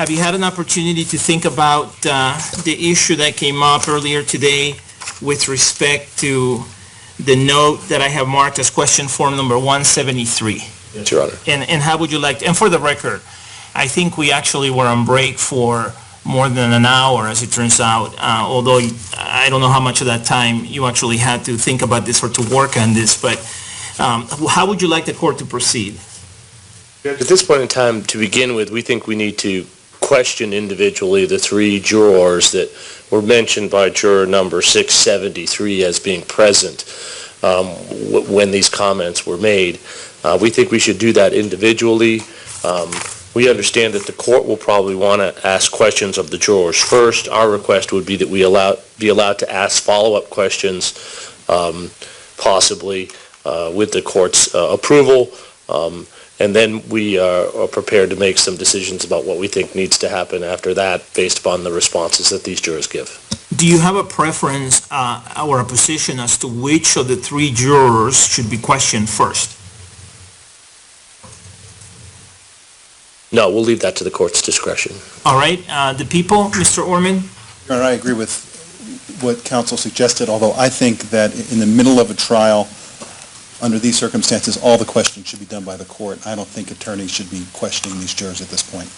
Have you had an opportunity to think about the issue that came up earlier today with respect to the note that I have marked as question form number 173? Yes, Your Honor. And how would you like to, and for the record, I think we actually were on break for more than an hour, as it turns out, although I don't know how much of that time you actually had to think about this or to work on this, but how would you like the court to proceed? At this point in time, to begin with, we think we need to question individually the three jurors that were mentioned by juror number 673 as being present when these comments were made. We think we should do that individually. We understand that the court will probably want to ask questions of the jurors first. Our request would be that we be allowed to ask follow-up questions, possibly with the court's approval. And then we are prepared to make some decisions about what we think needs to happen after that based upon the responses that these jurors give. Do you have a preference or a position as to which of the three jurors should be questioned first? No, we'll leave that to the court's discretion. All right. The people, Mr. Orman? Your Honor, I agree with what counsel suggested, although I think that in the middle of a trial, under these circumstances, all the questions should be done by the court. I don't think attorneys should be questioning these jurors at this point.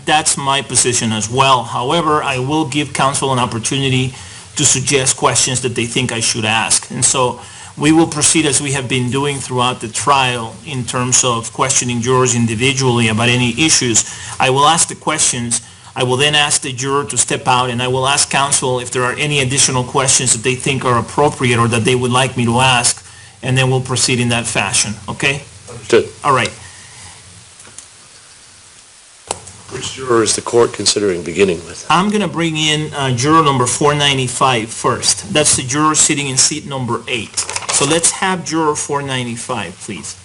That's my position as well. However, I will give counsel an opportunity to suggest questions that they think I should ask. And so we will proceed as we have been doing throughout the trial in terms of questioning jurors individually about any issues. I will ask the questions. I will then ask the juror to step out, and I will ask counsel if there are any additional questions that they think are appropriate or that they would like me to ask, and then we'll proceed in that fashion, okay? Understood. All right. Which juror is the court considering beginning with? I'm going to bring in juror number 495 first. That's the juror sitting in seat number 8. So let's have juror 495, please.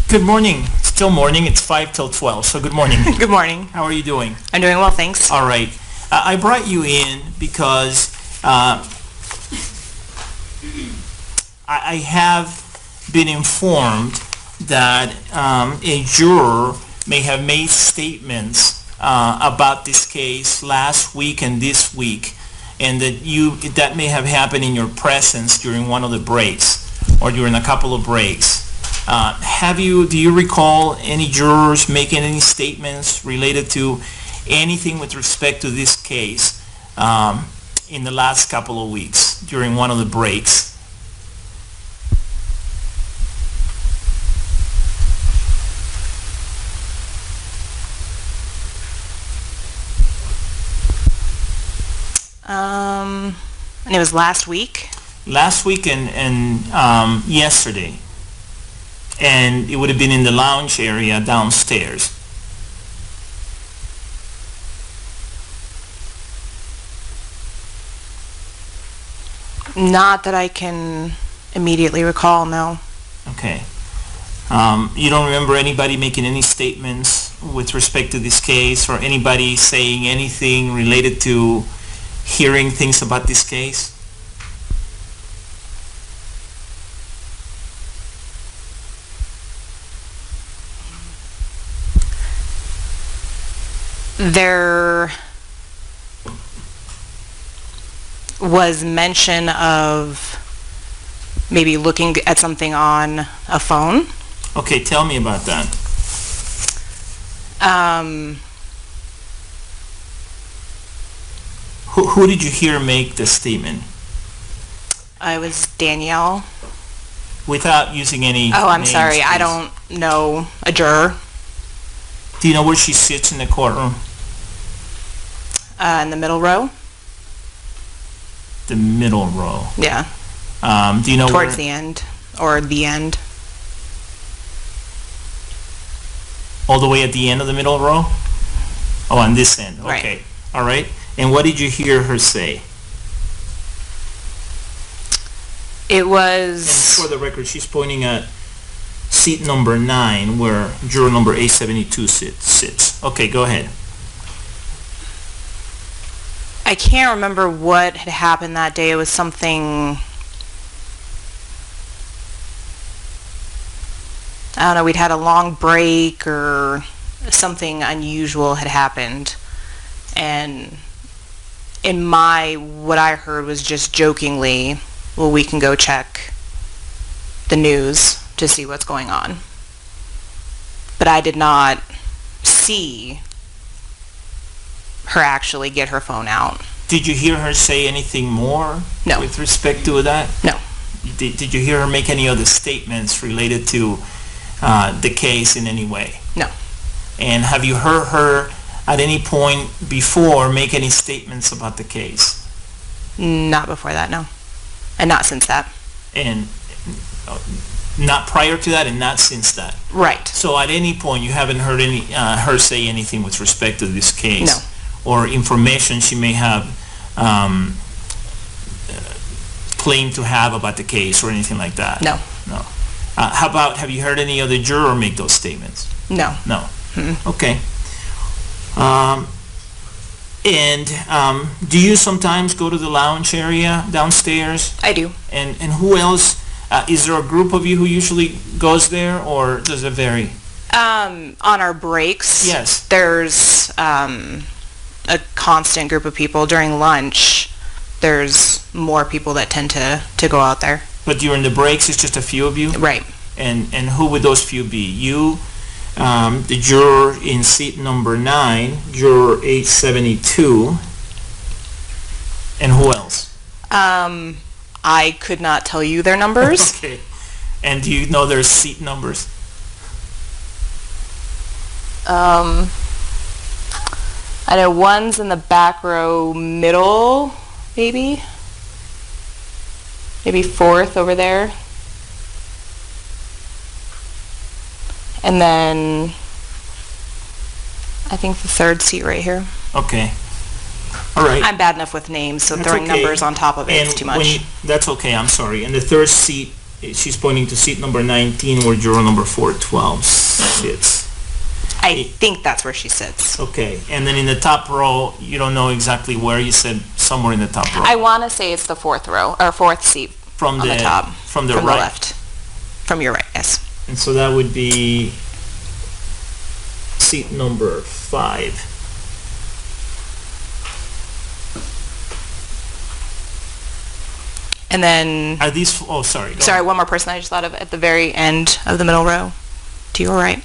Good morning. Still morning. It's 5 till 12, so good morning. Good morning. How are you doing? I'm doing well, thanks. All right. I brought you in because I have been informed that a juror may have made statements about this case last week and this week, and that may have happened in your presence during one of the breaks or during a couple of breaks. Do you recall any jurors making any statements related to anything with respect to this case in the last couple of weeks during one of the breaks? And it was last week? Last week and yesterday. And it would have been in the lounge area downstairs. Not that I can immediately recall, no. Okay. You don't remember anybody making any statements with respect to this case, or anybody saying anything related to hearing things about this case? There was mention of maybe looking at something on a phone. Okay, tell me about that. Who did you hear make the statement? It was Danielle. Without using any Oh, I'm names, sorry. I please. don't know a juror Do you know where she sits in the courtroom? in the middle row. The middle row. Yeah, Do you know towards where? the end or the end. All the way at the end of the middle row? Oh, on this end. Right. Okay. All right. And what did you hear her say? It And was, for the record, she's pointing at seat number 9, where juror number 872 sits. Okay, go ahead. I can't remember what had happened that day. It was something, I don't know, we'd had a long break or something unusual had happened. And what I heard was just jokingly, well, we can go check the news to see what's going on. But I did not see her actually get her phone out. Did you hear her say anything more? No. With respect to that? No. Did you hear her make any other statements related to the case in any way? No. And have you heard her at any point before make any statements about the case? Not before that, no. And not since that. And not prior to that and not since that? Right. So at any point you haven't heard her say anything with respect to this case? No. Or information she may have claimed to have about the case or anything like that? No. No. How about, have you heard any other juror make those statements? No. No. Mm-mm. Okay. And do you sometimes go to the lounge area downstairs? I do. And who else? Is there a group of you who usually goes there, or does it vary? On our breaks, Yes. there's a constant group of people. During lunch, there's more people that tend to go out there. But during the breaks, it's just a few of you? Right. And who would those few be? You, the juror in seat number 9, juror 872, and who else? I could not tell you their numbers. Okay. And do you know their seat numbers? I know one's in the back row middle, maybe fourth over there. And then I think the third seat right here. Okay. All right. I'm bad enough with names, so That's throwing okay. numbers on top of it is too much. That's okay, I'm sorry. And the third seat, she's pointing to seat number 19, where juror number 412 sits. I think that's where she sits. Okay. And then in the top row, you don't know exactly where. You said somewhere in the top row. I want to say it's the fourth row, or fourth seat From on the top. From the From right. the left. From your right, yes. And so that would be seat number 5. And then, Are these, oh, sorry. Go sorry, ahead. one more person I just thought of at the very end of the middle row, to your right.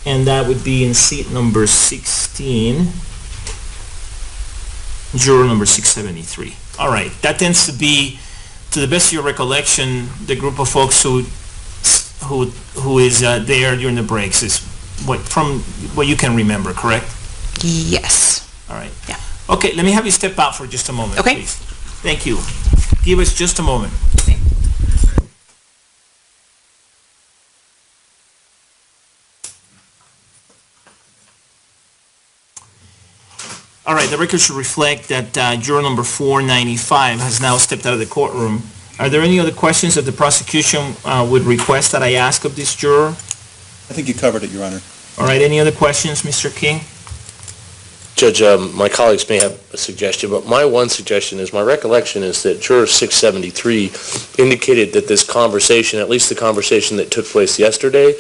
And that would be in seat number 16, juror number 673. All right. That tends to be, to the best of your recollection, the group of folks who is there during the breaks is from what you can remember, correct? Yes. All right. Yeah. Okay, let me have you step out for just a moment, Okay. please. Thank you. Give us just a moment. All right, the record should reflect that juror number 495 has now stepped out of the courtroom. Are there any other questions that the prosecution would request that I ask of this juror? I think you covered it, Your Honor. All right, any other questions, Mr. King? Judge, my colleagues may have a suggestion, but my one suggestion is, my recollection is that juror 673 indicated that this conversation, at least the conversation that took place yesterday,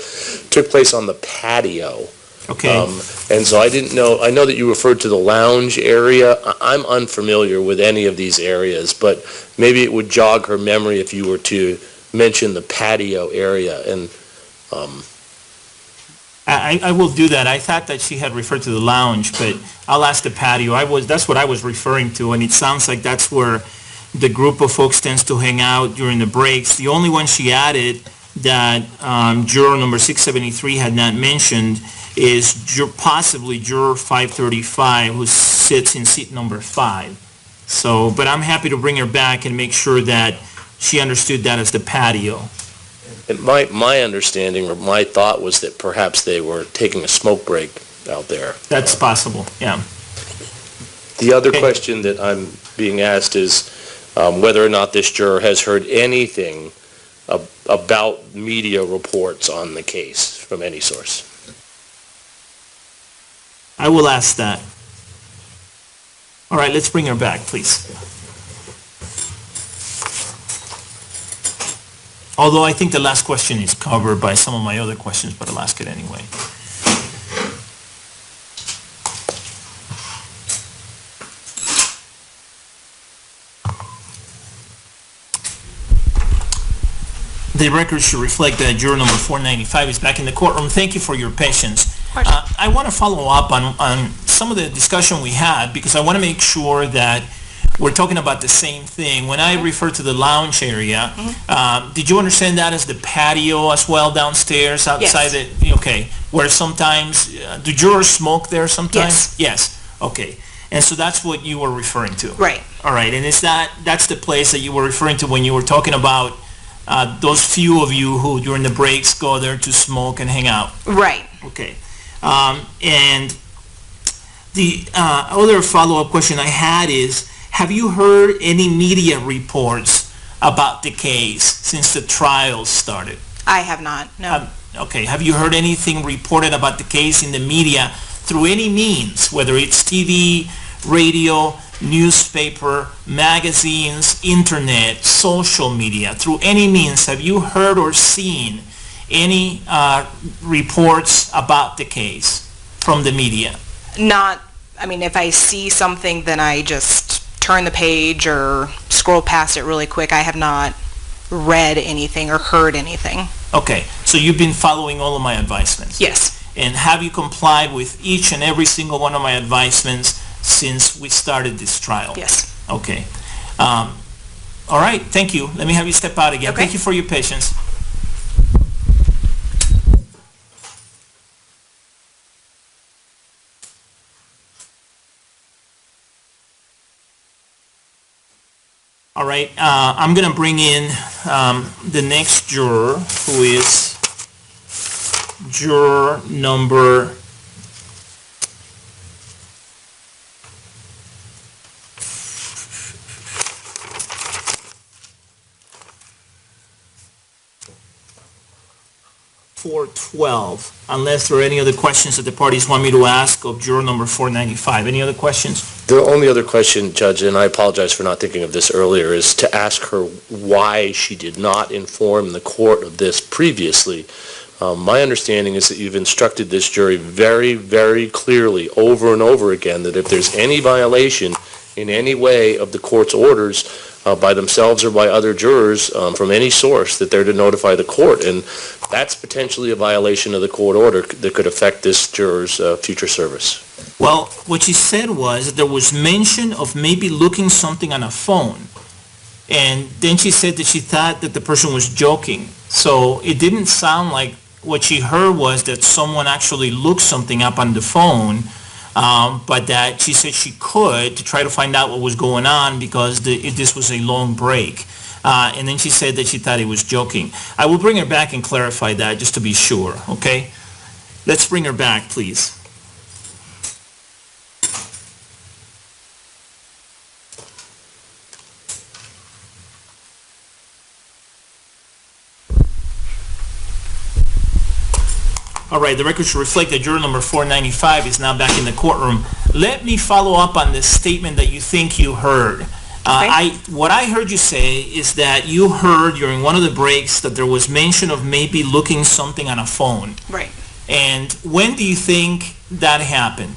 took place on the patio Okay. And so I didn't know, I know that you referred to the lounge area. I'm unfamiliar with any of these areas, but maybe it would jog her memory if you were to mention the patio area. And I will do that. I thought that she had referred to the lounge, but I'll ask the patio. That's what I was referring to, and it sounds like that's where the group of folks tends to hang out during the breaks. The only one she added that juror number 673 had not mentioned is possibly juror 535, who sits in seat number 5. So, but I'm happy to bring her back and make sure that she understood that as the patio. And my understanding or my thought was that perhaps they were taking a smoke break out there. That's possible, yeah. The other Okay. question that I'm being asked is whether or not this juror has heard anything about media reports on the case from any source. I will ask that. All right, let's bring her back, please. Although I think the last question is covered by some of my other questions, but I'll ask it anyway. The record should reflect that juror number 495 is back in the courtroom. Thank you for your patience. I want to follow up on some of the discussion we had, because I want to make sure that we're talking about the same thing. When I refer to the lounge area, did you understand that as the patio as well downstairs outside? Yes. Okay, where sometimes, do jurors smoke there sometimes? Yes. Yes, okay. And so that's what you were referring to? Right. All right, and that's the place that you were referring to when you were talking about those few of you who during the breaks go there to smoke and hang out? Right. Okay. And the other follow-up question I had is, have you heard any media reports about the case since the trial started? I have not, no. Okay. Have you heard anything reported about the case in the media through any means, whether it's TV, radio, newspaper, magazines, internet, social media, through any means? Have you heard or seen any reports about the case from the media? Not, I mean, if I see something, then I just turn the page or scroll past it really quick. I have not read anything or heard anything. Okay, so you've been following all of my advisements? Yes. And have you complied with each and every single one of my advisements since we started this trial? Yes. Okay. All right, thank you. Let me have you step out again. Okay. Thank you for your patience. All right, I'm going to bring in the next juror, who is juror number 412, unless there are any other questions that the parties want me to ask of juror number 495. Any other questions? The only other question, Judge, and I apologize for not thinking of this earlier, is to ask her why she did not inform the court of this previously. My understanding is that you've instructed this jury very, very clearly over and over again that if there's any violation in any way of the court's orders by themselves or by other jurors from any source, that they're to notify the court. And that's potentially a violation of the court order that could affect this juror's future service. Well, what she said was that there was mention of maybe looking something on a phone. And then she said that she thought that the person was joking. So it didn't sound like what she heard was that someone actually looked something up on the phone, but that she said she could to try to find out what was going on because this was a long break. And then she said that she thought he was joking. I will bring her back and clarify that just to be sure, okay? Let's bring her back, please. All right, the record should reflect that juror number 495 is now back in the courtroom. Let me follow up on this statement that you think you heard. What I heard you say is that you heard during one of the breaks that there was mention of maybe looking something on a phone. Right. And when do you think that happened?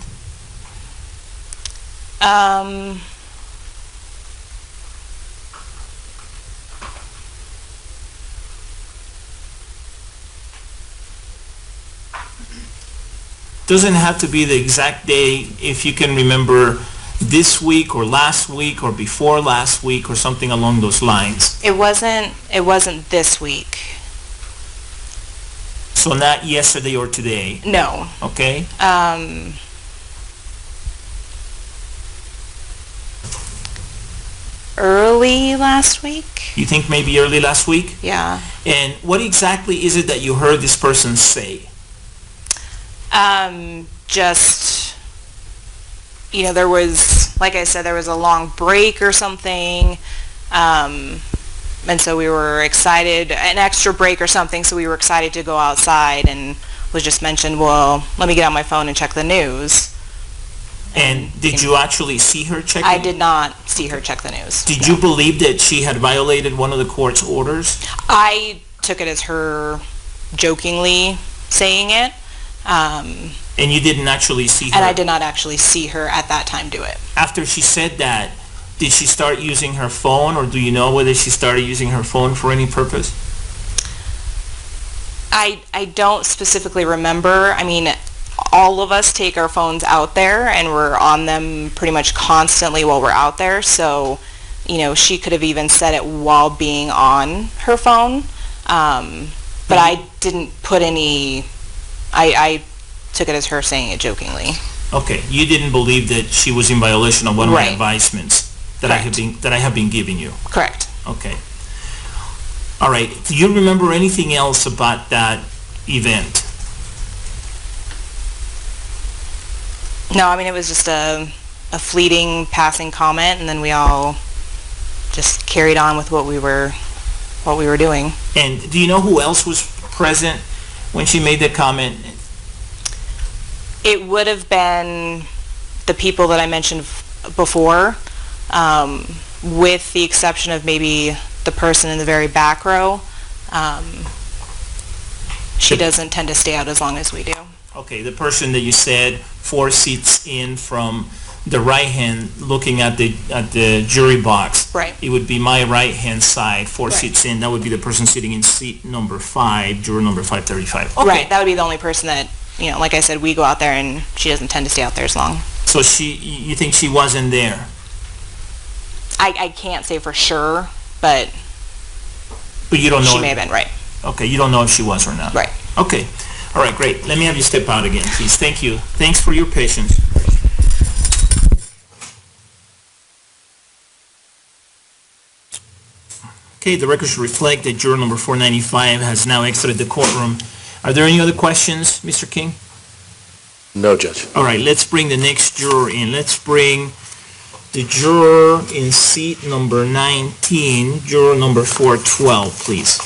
Doesn't have to be the exact day, if you can remember this week or last week or before last week or something along those lines. It wasn't this week. So not yesterday or today, No. okay? Early last week? You think maybe early last week? Yeah. And what exactly is it that you heard this person say? Just, there was, like I said, there was a long break or something, and so we were excited, an extra break or something, so we were excited to go outside, and was just mentioned, well, let me get on my phone and check the news. And did you actually see her check? I did not see her check the news. Did you believe that she had violated one of the court's orders? I took it as her jokingly saying it. And you didn't actually see her? And I did not actually see her at that time do it. After she said that, did she start using her phone, or do you know whether she started using her phone for any purpose? I don't specifically remember. I mean, all of us take our phones out there, and we're on them pretty much constantly while we're out there. So, she could have even said it while being on her phone. But I didn't put any... I took it as her saying it jokingly. Okay, you didn't believe that she was in violation of one of my Right. advisements that I have been giving you. Correct. Okay. All right. Do you remember anything else about that event? No, I mean, it was just a fleeting passing comment, and then we all just carried on with what we were doing. And do you know who else was present when she made that comment? It would have been the people that I mentioned before, with the exception of maybe the person in the very back row. She doesn't tend to stay out as long as we do. Okay, the person that you said 4 seats in from the right hand, looking at the jury box. Right. It would be my right hand side, 4 Right. seats in. That would be the person sitting in seat number 5, juror number 535. Okay. Right, that would be the only person that, like I said, we go out there and she doesn't tend to stay out there as long. So you think she wasn't there? I can't say for sure, but You don't know. she may have been, right. Okay, you don't know if she was or not. Right. Okay. All right, great. Let me have you step out again, please. Thank you. Thanks for your patience. Okay, the records reflect that juror number 495 has now exited the courtroom. Are there any other questions, Mr. King? No, Judge. All right, let's bring the next juror in. Let's bring the juror in seat number 19, juror number 412, please.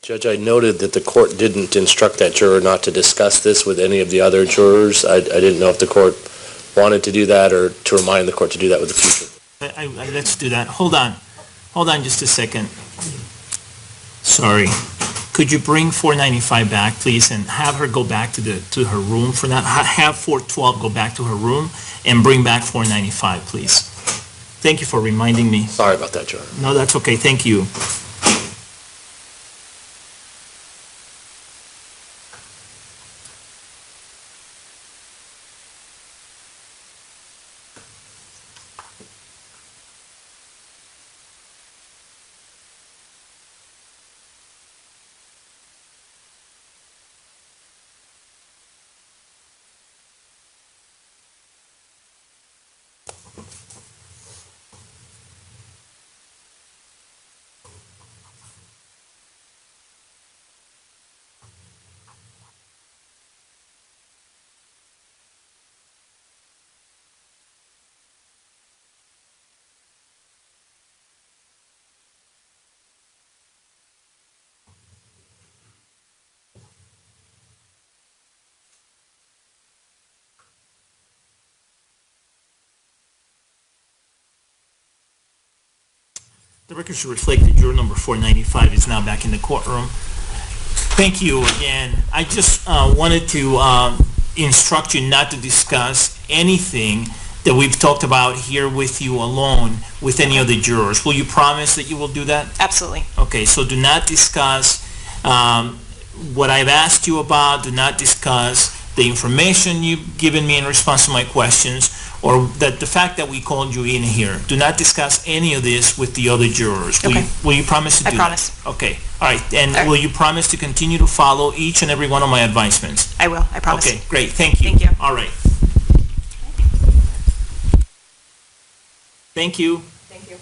Judge, I noted that the court didn't instruct that juror not to discuss this with any of the other jurors. I didn't know if the court wanted to do that or to remind the court to do that with the future. Let's do that. Hold on. Hold on just a second. Sorry. Could you bring 495 back, please, and have her go back to her room for that? Have 412 go back to her room and bring back 495, please. Thank you for reminding me. Sorry about that, Juror. No, that's okay. Thank you. The record should reflect that juror number 495 is now back in the courtroom. Thank you again. I just wanted to instruct you not to discuss anything that we've talked about here with you alone with any of the jurors. Will you promise that you will do that? Absolutely. Okay, so do not discuss what I've asked you about. Do not discuss the information you've given me in response to my questions, or that the fact that we called you in here. Do not discuss any of this with the other jurors. Okay. Will you promise to do that? I promise. Okay, all right. And All right. will you promise to continue to follow each and every one of my advisements? I will. I promise. Okay, great. Thank you. Thank you. All right. Thank you. Thank you.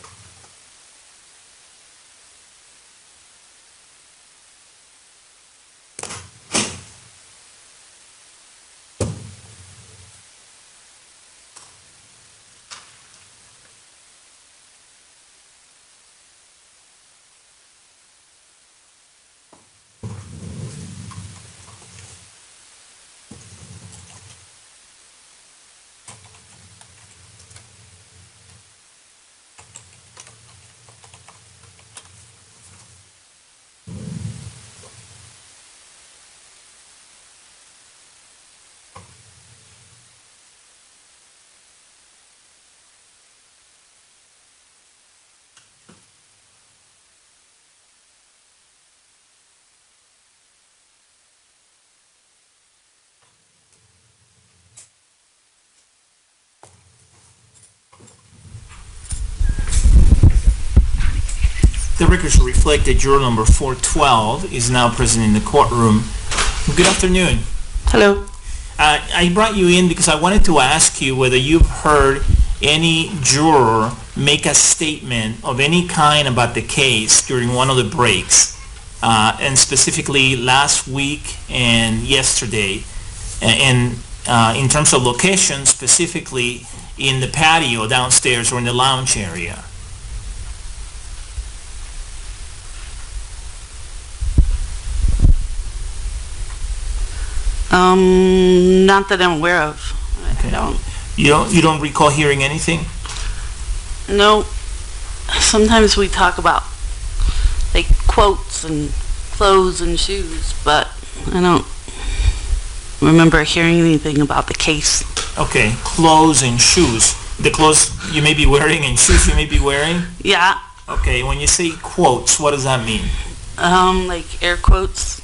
The record should reflect that juror number 412 is now present in the courtroom. Good afternoon. Hello. I brought you in because I wanted to ask you whether you've heard any juror make a statement of any kind about the case during one of the breaks, and specifically last week and yesterday, and in terms of location, specifically in the patio downstairs or in the lounge area. Not that I'm aware of. I don't. You don't recall hearing anything? No. Sometimes we talk about like quotes and clothes and shoes, but I don't remember hearing anything about the case. Okay, clothes and shoes. The clothes you may be wearing and shoes you may be wearing? Yeah. Okay, when you say quotes, what does that mean? Like air quotes.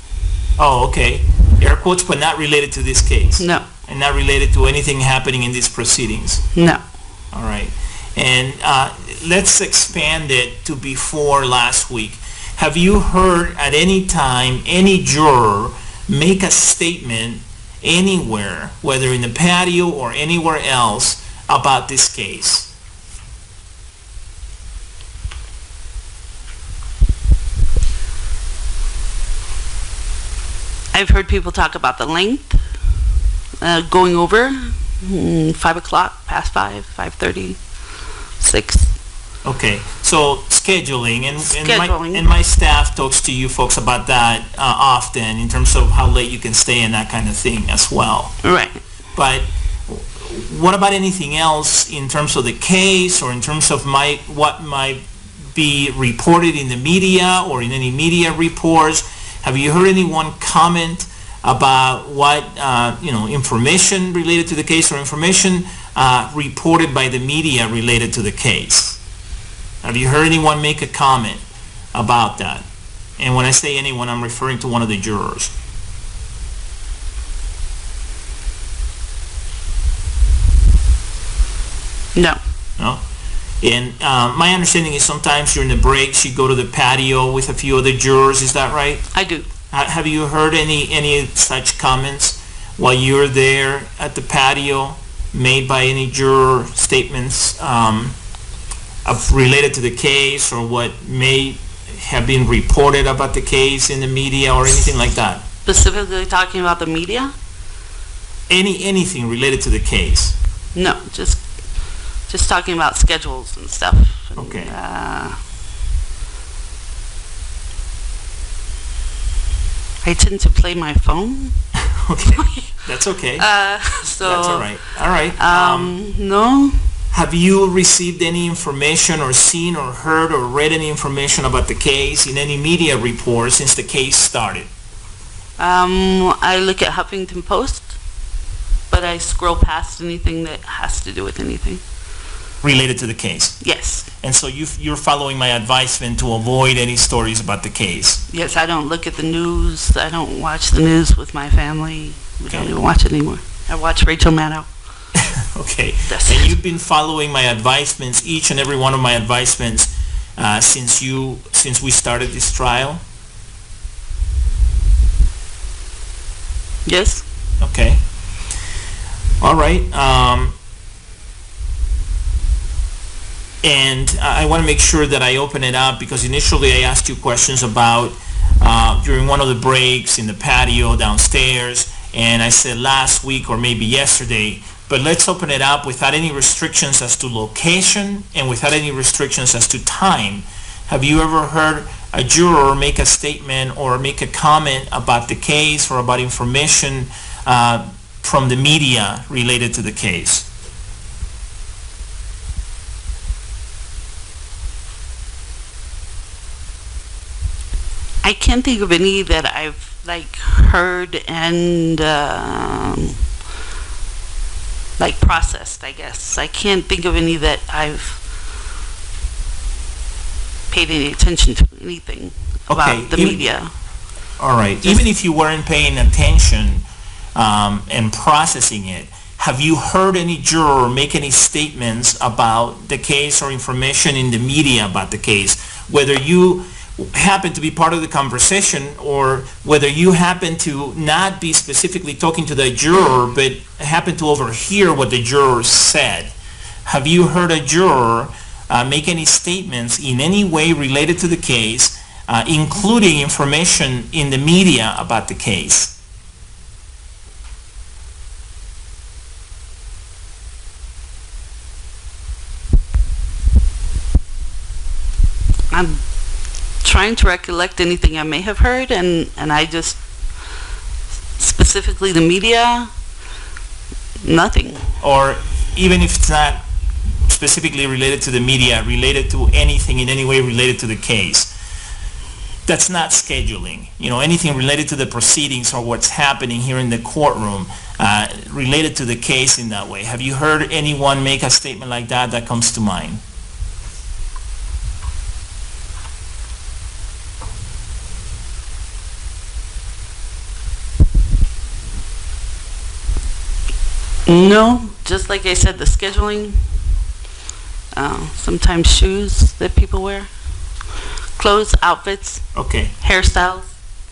Oh, okay. Air quotes, but not related to this case? No. And not related to anything happening in these proceedings? No. All right. And let's expand it to before last week. Have you heard at any time any juror make a statement anywhere, whether in the patio or anywhere else, about this case? I've heard people talk about the length, going over 5 o'clock, past 5, 5:30, 6. Okay, so scheduling, and my staff talks to you folks about that often in terms of how late you can stay and that kind of thing as well. Right. But what about anything else in terms of the case or in terms of what might be reported in the media or in any media reports? Have you heard anyone comment about what, information related to the case or information reported by the media related to the case? Have you heard anyone make a comment about that? And when I say anyone, I'm referring to one of the jurors. No. No? And my understanding is sometimes during the breaks, you go to the patio with a few other jurors, is that right? I do. Have you heard any such comments while you're there at the patio made by any juror statements related to the case or what may have been reported about the case in the media or anything like that? Specifically talking about the media? Anything related to the case? No, just talking about schedules and stuff. Okay. I tend to play my phone. Okay, that's okay. So. That's all right. All right. No. Have you received any information or seen or heard or read any information about the case in any media report since the case started? I look at Huffington Post, but I scroll past anything that has to do with anything. Related to the case? Yes. And so you're following my advisement to avoid any stories about the case? Yes, I don't look at the news. I don't watch the news with my family. We don't even watch it anymore. I watch Rachel Maddow. Okay. That's And it. you've been following my advisements, each and every one of my advisements, since we started this trial? Yes. Okay. All right. And I want to make sure that I open it up because initially I asked you questions about during one of the breaks in the patio downstairs, and I said last week or maybe yesterday, but let's open it up without any restrictions as to location and without any restrictions as to time. Have you ever heard a juror make a statement or make a comment about the case or about information from the media related to the case? I can't think of any that I've heard and processed, I guess. I can't think of any that I've paid any attention to, anything about the media. All right. Even if you weren't paying attention and processing it, have you heard any juror make any statements about the case or information in the media about the case, whether you happen to be part of the conversation or whether you happen to not be specifically talking to the juror but happen to overhear what the juror said? Have you heard a juror make any statements in any way related to the case, including information in the media about the case? I'm trying to recollect anything I may have heard, and I just, specifically the media, nothing. Or even if it's not specifically related to the media, related to anything in any way related to the case, that's not scheduling. You know, anything related to the proceedings or what's happening here in the courtroom related to the case in that way. Have you heard anyone make a statement like that that comes to mind? No, just like I said, the scheduling, sometimes shoes that people wear, clothes, outfits, Okay. hairstyles.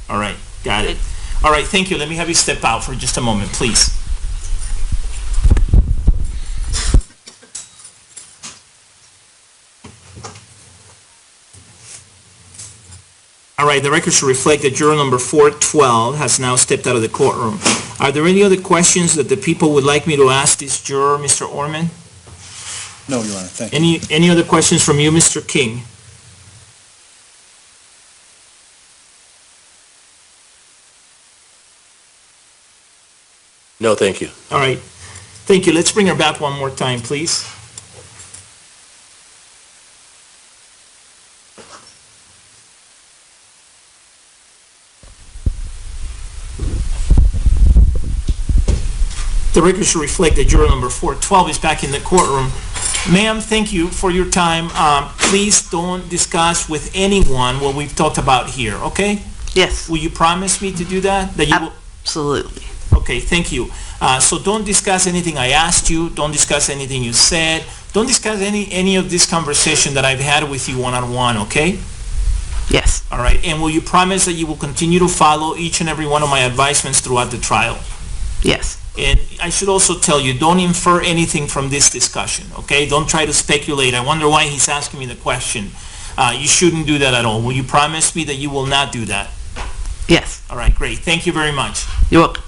All right. Got it. All right. Thank you. Let me have you step out for just a moment, please. All right, the record should reflect that juror number 412 has now stepped out of the courtroom. Are there any other questions that the people would like me to ask this juror, Mr. Orman? No, Your Honor, thank you. Any other questions from you, Mr. King? No, thank you. All right. Thank you. Let's bring her back one more time, please. The record should reflect that juror number 412 is back in the courtroom. Ma'am, thank you for your time. Please don't discuss with anyone what we've talked about here, okay? Yes, Will you promise me to do that? That you will? absolutely. Okay, thank you. So don't discuss anything I asked you. Don't discuss anything you said. Don't discuss any of this conversation that I've had with you one-on-one, okay? Yes. All right, and will you promise that you will continue to follow each and every one of my advisements throughout the trial? Yes. And I should also tell you, don't infer anything from this discussion, okay? Don't try to speculate. I wonder why he's asking me the question. You shouldn't do that at all. Will you promise me that you will not do that? Yes. All right, great. Thank you very much. You're welcome.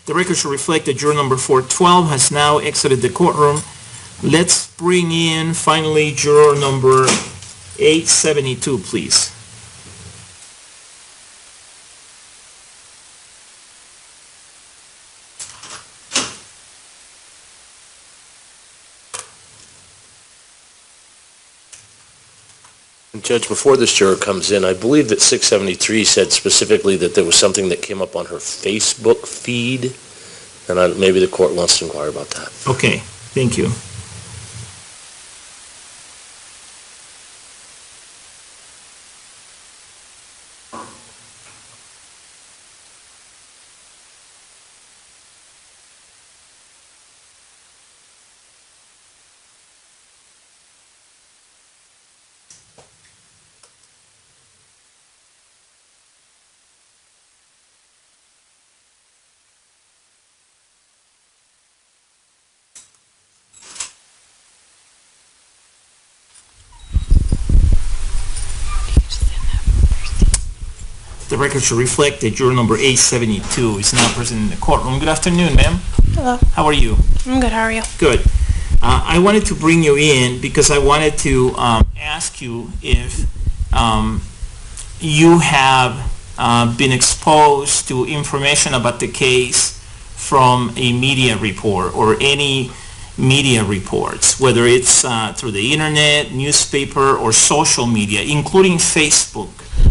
The record should reflect that juror number 412 has now exited the courtroom. Let's bring in finally juror number 872, please. Judge, before this juror comes in, I believe that 673 said specifically that there was something that came up on her Facebook feed, and maybe the court wants to inquire about that. Okay, thank you. The record should reflect that juror number 872 is now present in the courtroom. Good afternoon, ma'am. Hello. How are you? I'm good. How are you? Good. I wanted to bring you in because I wanted to ask you if you have been exposed to information about the case from a media report or any media reports, whether it's through the internet, newspaper, or social media, including Facebook,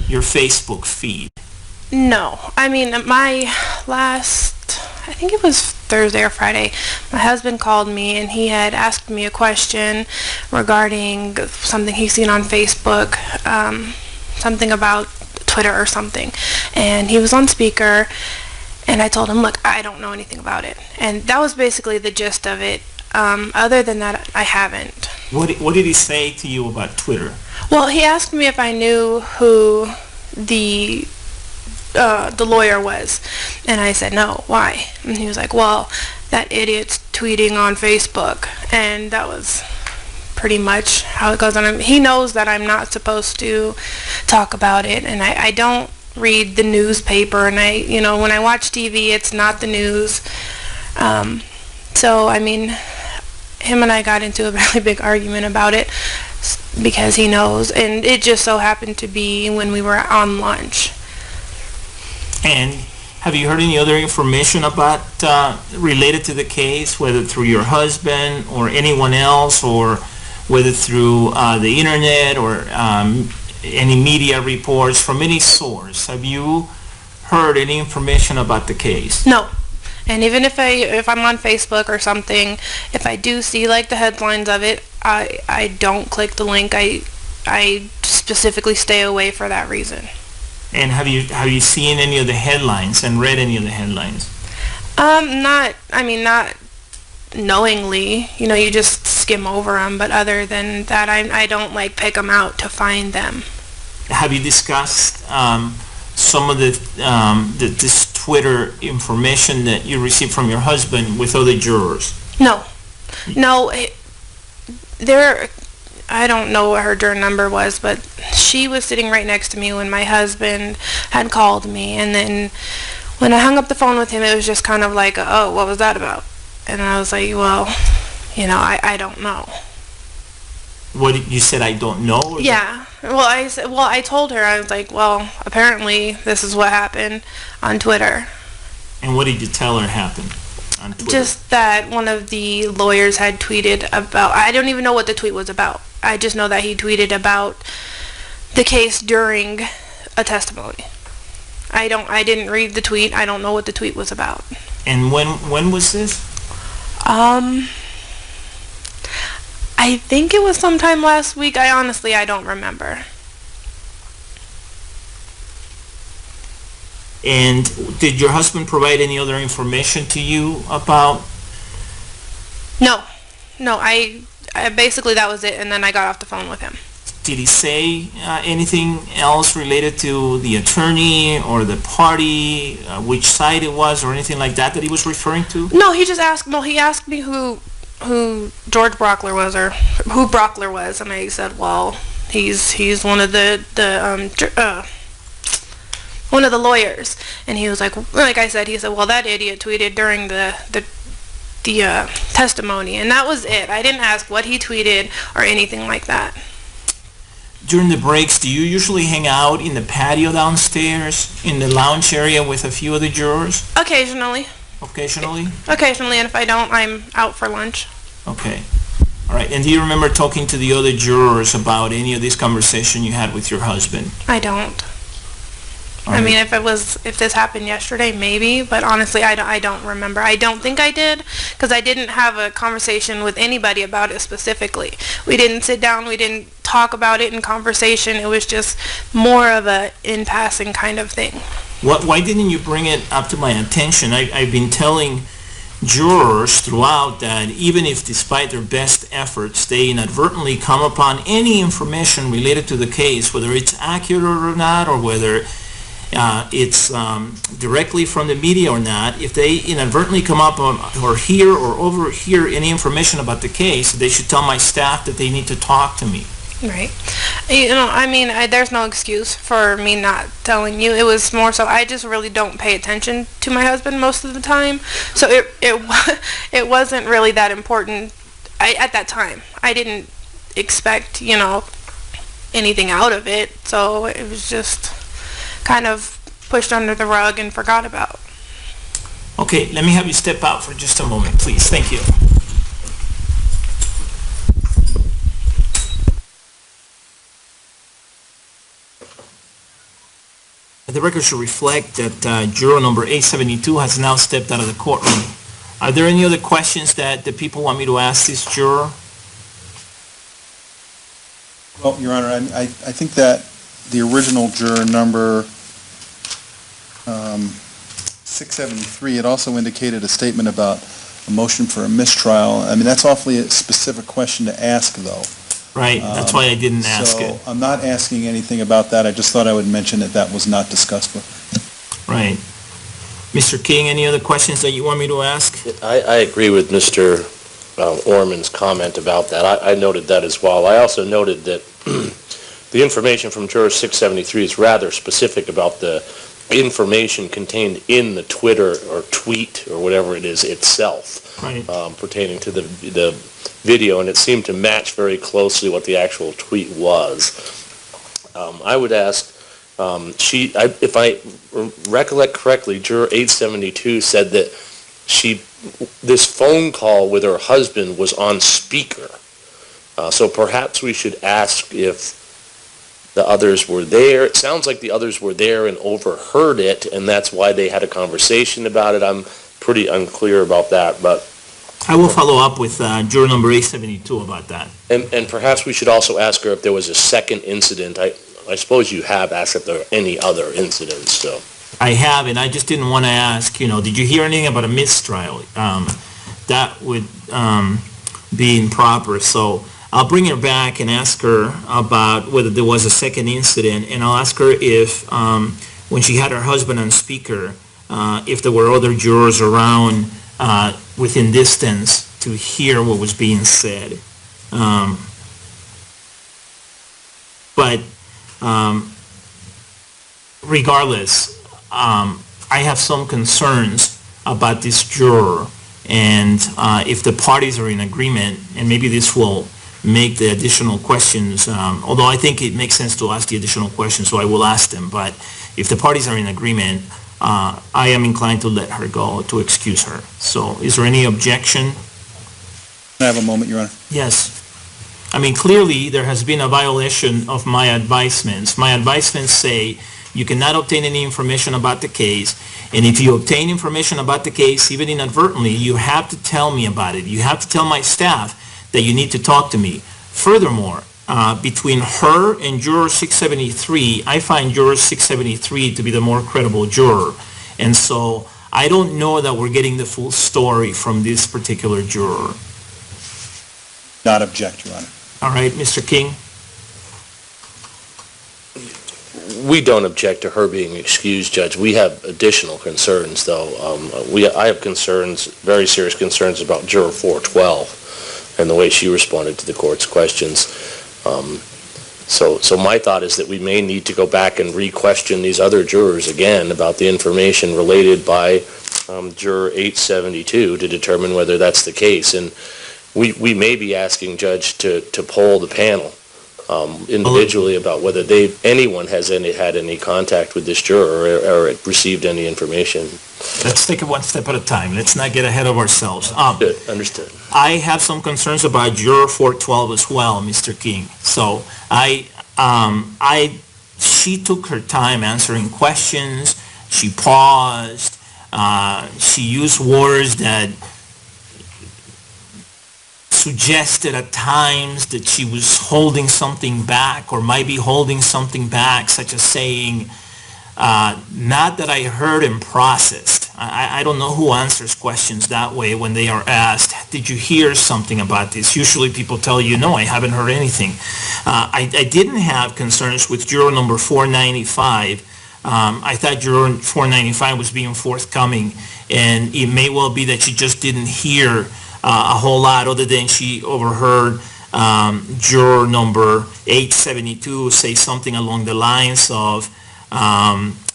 your Facebook feed. No. I mean, I think it was Thursday or Friday, my husband called me and he had asked me a question regarding something he's seen on Facebook, something about Twitter or something. And he was on speaker and I told him, look, I don't know anything about it. And that was basically the gist of it. Other than that, I haven't. What did he say to you about Twitter? Well, he asked me if I knew who the lawyer was, and I said no. Why? And he was like, well, that idiot's tweeting on Facebook, and that was pretty much how it goes on. He knows that I'm not supposed to talk about it, and I don't read the newspaper, and when I watch TV, it's not the news. So I mean, him and I got into a really big argument about it because he knows, and it just so happened to be when we were on lunch. And have you heard any other information about related to the case, whether through your husband or anyone else, or whether through the internet or any media reports from any source? Have you heard any information about the case? No. And even if I'm on Facebook or something, if I do see like the headlines of it, I don't click the link. I specifically stay away for that reason. And have you seen any of the headlines and read any of the headlines? Not knowingly. You just skim over them. But other than that, I don't like pick them out to find them. Have you discussed some of this Twitter information that you received from your husband with other jurors? No. I don't know what her juror number was, but she was sitting right next to me when my husband had called me, and then when I hung up the phone with him, it was just kind of like, oh, what was that about? And I was like, well, I don't know. What you said, I don't know? Yeah. I told her, I was like, well, apparently this is what happened on Twitter. And what did you tell her happened on Twitter? Just that one of the lawyers had tweeted about, I don't even know what the tweet was about. I just know that he tweeted about the case during a testimony. I didn't read the tweet. I don't know what the tweet was about. And when was this? I think it was sometime last week. I don't remember. And did your husband provide any other information to you about? No, I basically that was it, and then I got off the phone with him. Did he say anything else related to the attorney or the party, which side it was, or anything like that he was referring to? No, he just asked. No, he asked me who George Brockler was, or who Brockler was, and I said, well, he's one of the lawyers. And he was like I said, he said, well, that idiot tweeted during the testimony, and that was it. I didn't ask what he tweeted or anything like that. During the breaks, do you usually hang out in the patio downstairs, in the lounge area with a few of the jurors? Occasionally, Occasionally? and if I don't, I'm out for lunch. Okay. All right. And do you remember talking to the other jurors about any of this conversation you had with your husband? I don't. All I right. mean, if this happened yesterday, maybe, but honestly, I don't remember. I don't think I did, because I didn't have a conversation with anybody about it specifically. We didn't sit down, we didn't talk about it in conversation. It was just more of a in-passing kind of thing. Why didn't you bring it up to my attention? I've been telling jurors throughout that even if, despite their best efforts, they inadvertently come upon any information related to the case, whether it's accurate or not, or whether it's directly from the media or not, if they inadvertently come up on or hear or overhear any information about the case, they should tell my staff that they need to talk to me. Right. You know, I mean, there's no excuse for me not telling you. It was more so I just really don't pay attention to my husband most of the time. So it wasn't really that important at that time. I didn't expect, anything out of it. So it was just kind of pushed under the rug and forgot about. Okay, let me have you step out for just a moment, please. Thank you. The record should reflect that juror number 872 has now stepped out of the courtroom. Are there any other questions that the people want me to ask this juror? Well, Your Honor, I think that the original juror number 673, it also indicated a statement about a motion for a mistrial. I mean, that's awfully a specific question to ask, though. Right, that's why I didn't ask it. So I'm not asking anything about that. I just thought I would mention that was not discussed with her. Right. Mr. King, any other questions that you want me to ask? I agree with Mr. Orman's comment about that. I noted that as well. I also noted that the information from juror 673 is rather specific about the information contained in the Twitter or tweet or whatever it is itself, Right. Pertaining to the video, and it seemed to match very closely what the actual tweet was. I would ask, if I recollect correctly, juror 872 said that this phone call with her husband was on speaker. So perhaps we should ask if the others were there. It sounds like the others were there and overheard it, and that's why they had a conversation about it. I'm pretty unclear about that, but I will follow up with juror number 872 about that. and perhaps we should also ask her if there was a second incident. I suppose you have asked if there are any other incidents, so. I have, and I just didn't want to ask, did you hear anything about a mistrial? That would be improper, so I'll bring her back and ask her about whether there was a second incident, and I'll ask her if, when she had her husband on speaker, if there were other jurors around within distance to hear what was being said. But regardless, I have some concerns about this juror, and if the parties are in agreement, and maybe this will make the additional questions, although I think it makes sense to ask the additional questions, so I will ask them, but if the parties are in agreement, I am inclined to let her go, to excuse her. So is there any objection? Can I have a moment, Your Honor? Yes. I mean, clearly, there has been a violation of my advisements. My advisements say you cannot obtain any information about the case, and if you obtain information about the case, even inadvertently, you have to tell me about it. You have to tell my staff that you need to talk to me. Furthermore, between her and juror 673, I find juror 673 to be the more credible juror. And so I don't know that we're getting the full story from this particular juror. Not object, Your Honor. All right, Mr. King? We don't object to her being excused, Judge. We have additional concerns, though. I have concerns, very serious concerns about Juror 412 and the way she responded to the court's questions. So my thought is that we may need to go back and re-question these other jurors again about the information related by Juror 872 to determine whether that's the case. And we may be asking Judge to poll the panel individually about whether anyone has had any contact with this juror or received any information. Let's take it one step at a time. Let's not get ahead of ourselves. Good, understood. I have some concerns about juror 412 as well, Mr. King. So she took her time answering questions. She paused. She used words that suggested at times that she was holding something back or might be holding something back, such as saying, not that I heard and processed. I don't know who answers questions that way when they are asked, did you hear something about this? Usually people tell you, no, I haven't heard anything. I didn't have concerns with juror number 495. I thought juror 495 was being forthcoming, and it may well be that she just didn't hear a whole lot, other than she overheard juror number 872 say something along the lines of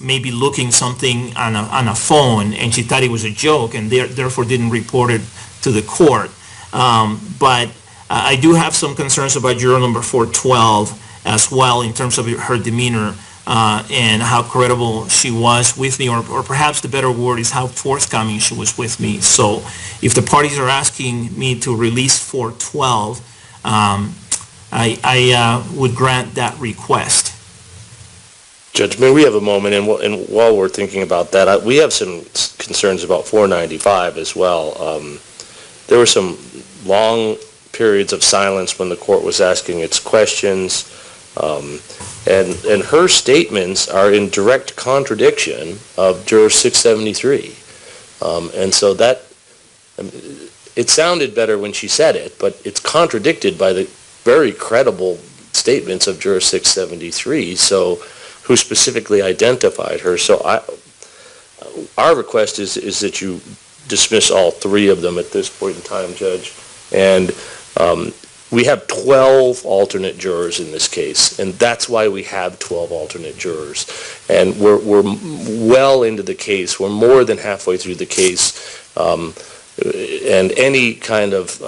maybe looking something on a phone, and she thought it was a joke and therefore didn't report it to the court. But I do have some concerns about juror number 412 as well, in terms of her demeanor and how credible she was with me, or perhaps the better word is how forthcoming she was with me. So if the parties are asking me to release 412, I would grant that request. Judge, may we have a moment, and while we're thinking about that, we have some concerns about 495 as well. There were some long periods of silence when the court was asking its questions, and her statements are in direct contradiction of juror 673. And so that, it sounded better when she said it, but it's contradicted by the very credible statements of juror 673. So who specifically identified her. So our request is that you dismiss all three of them at this point in time, Judge. And we have 12 alternate jurors in this case, and that's why we have 12 alternate jurors. And we're well into the case. We're more than halfway through the case. And any kind of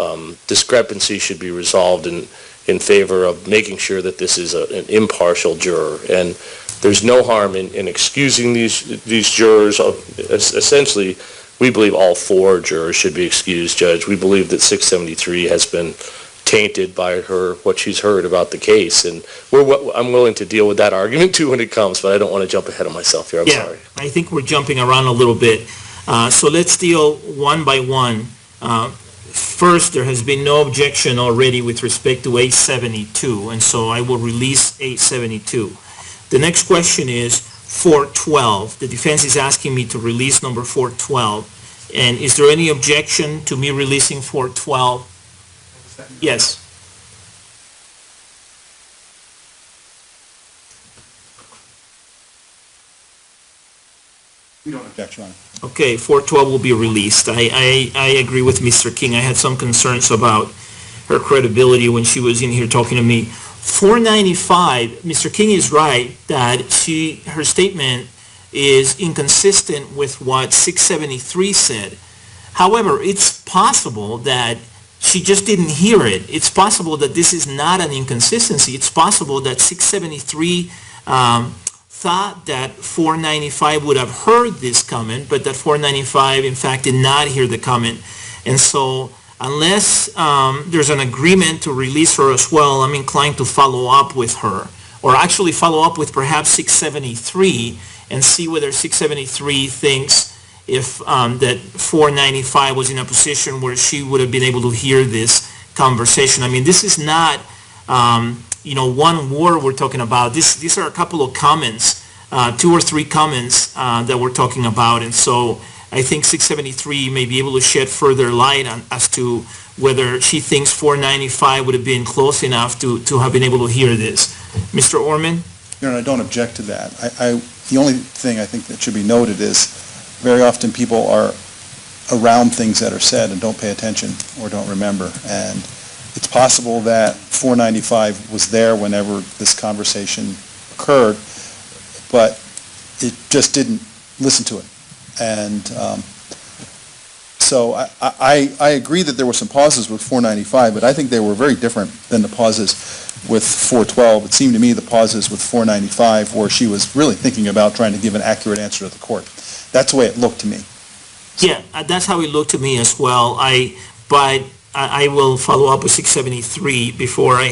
discrepancy should be resolved in favor of making sure that this is an impartial juror. And there's no harm in excusing these jurors. Essentially, we believe all four jurors should be excused, Judge. We believe that 673 has been tainted by what she's heard about the case, and I'm willing to deal with that argument too when it comes, but I don't want to jump ahead of myself here. I'm sorry. I think we're jumping around a little bit. So let's deal one by one. First, there has been no objection already with respect to 872, and so I will release 872. The next question is 412. The defense is asking me to release number 412. And is there any objection to me releasing 412? Yes. We don't object, Your Honor. Okay, 412 will be released. I agree with Mr. King. I had some concerns about her credibility when she was in here talking to me. 495, Mr. King is right that her statement is inconsistent with what 673 said. However, it's possible that she just didn't hear it. It's possible that this is not an inconsistency. It's possible that 673 thought that 495 would have heard this comment, but that 495, in fact, did not hear the comment. And so unless there's an agreement to release her as well, I'm inclined to follow up with her, or actually follow up with perhaps 673 and see whether 673 thinks if that 495 was in a position where she would have been able to hear this conversation. I mean, this is not one word we're talking about. These are a couple of comments, 2 or 3 comments that we're talking about. And so I think 673 may be able to shed further light as to whether she thinks 495 would have been close enough to have been able to hear this. Mr. Orman? Your Honor, I don't object to that. The only thing I think that should be noted is very often people are around things that are said and don't pay attention or don't remember. And it's possible that 495 was there whenever this conversation occurred, but it just didn't listen to it. And so I agree that there were some pauses with 495, but I think they were very different than the pauses with 412. It seemed to me the pauses with 495 where she was really thinking about trying to give an accurate answer to the court. That's the way it looked to me. Yeah, that's how it looked to me as well. But I will follow up with 673 before I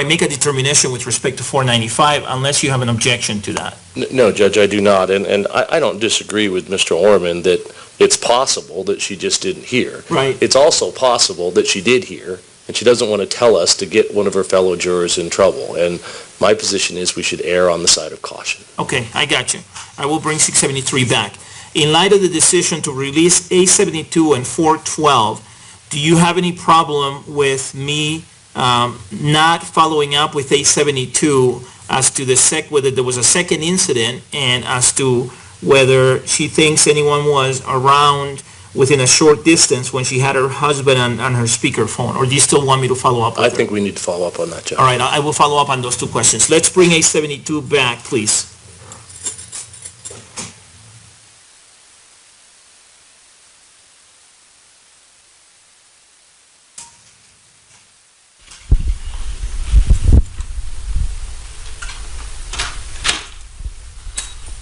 make a determination with respect to 495, unless you have an objection to that. No, Judge, I do not. And I don't disagree with Mr. Orman that it's possible that she just didn't hear. Right. It's also possible that she did hear, and she doesn't want to tell us to get one of her fellow jurors in trouble. And my position is we should err on the side of caution. Okay, I got you. I will bring 673 back. In light of the decision to release 872 and 412, do you have any problem with me not following up with 872 as to whether there was a second incident and as to whether she thinks anyone was around within a short distance when she had her husband on her speakerphone? Or do you still want me to follow up with I her? think we need to follow up on that, Judge. All right, I will follow up on those 2 questions. Let's bring 872 back, please.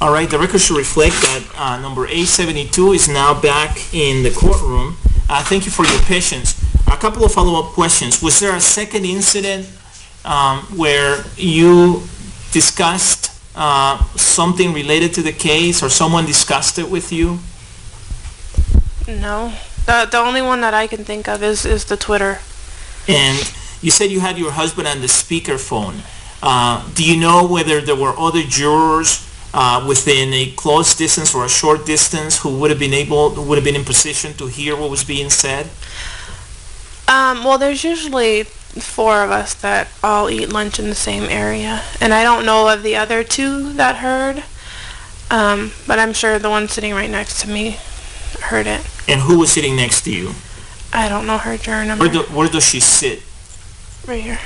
All right, the record should reflect that number 872 is now back in the courtroom. Thank you for your patience. A couple of follow-up questions. Was there a second incident where you discussed something related to the case, or someone discussed it with you? No. The only one that I can think of is the Twitter. And you said you had your husband on the speakerphone. Do you know whether there were other jurors within a close distance or a short distance who would have been in position to hear what was being said? Well, there's usually 4 of us that all eat lunch in the same area, and I don't know of the other 2 that heard, but I'm sure the one sitting right next to me heard it. And who was sitting next to you? I don't know her juror number. Where does she sit? Right here.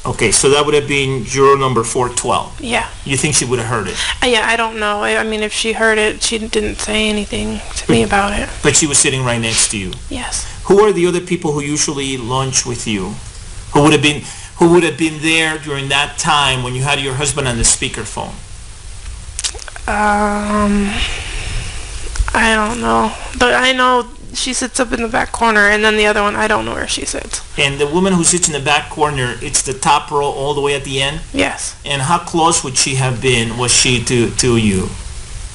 Okay, so that would have been juror number 412. Yeah. You think she would have heard it? Yeah, I don't know. I mean, if she heard it, she didn't say anything to me about it. But she was sitting right next to you. Yes. Who are the other people who usually eat lunch with you? Who would have been there during that time when you had your husband on the speakerphone? I don't know. But I know she sits up in the back corner, and then the other one, I don't know where she sits. And the woman who sits in the back corner, it's the top row all the way at the end? Yes. And how close would she have been, was she to you?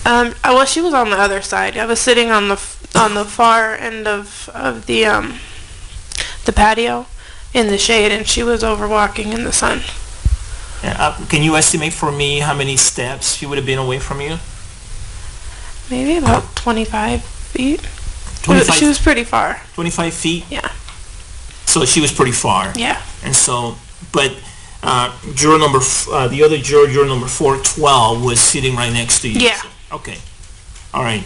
Well, she was on the other side. I was sitting on the far end of the patio in the shade, and she was over walking in the sun. Can you estimate for me how many steps she would have been away from you? Maybe about 25 feet. 25, she was pretty far. 25 feet? Yeah. So she was pretty far. Yeah. And so, but the other juror number 412 was sitting right next to you. Yeah. So, okay. All right.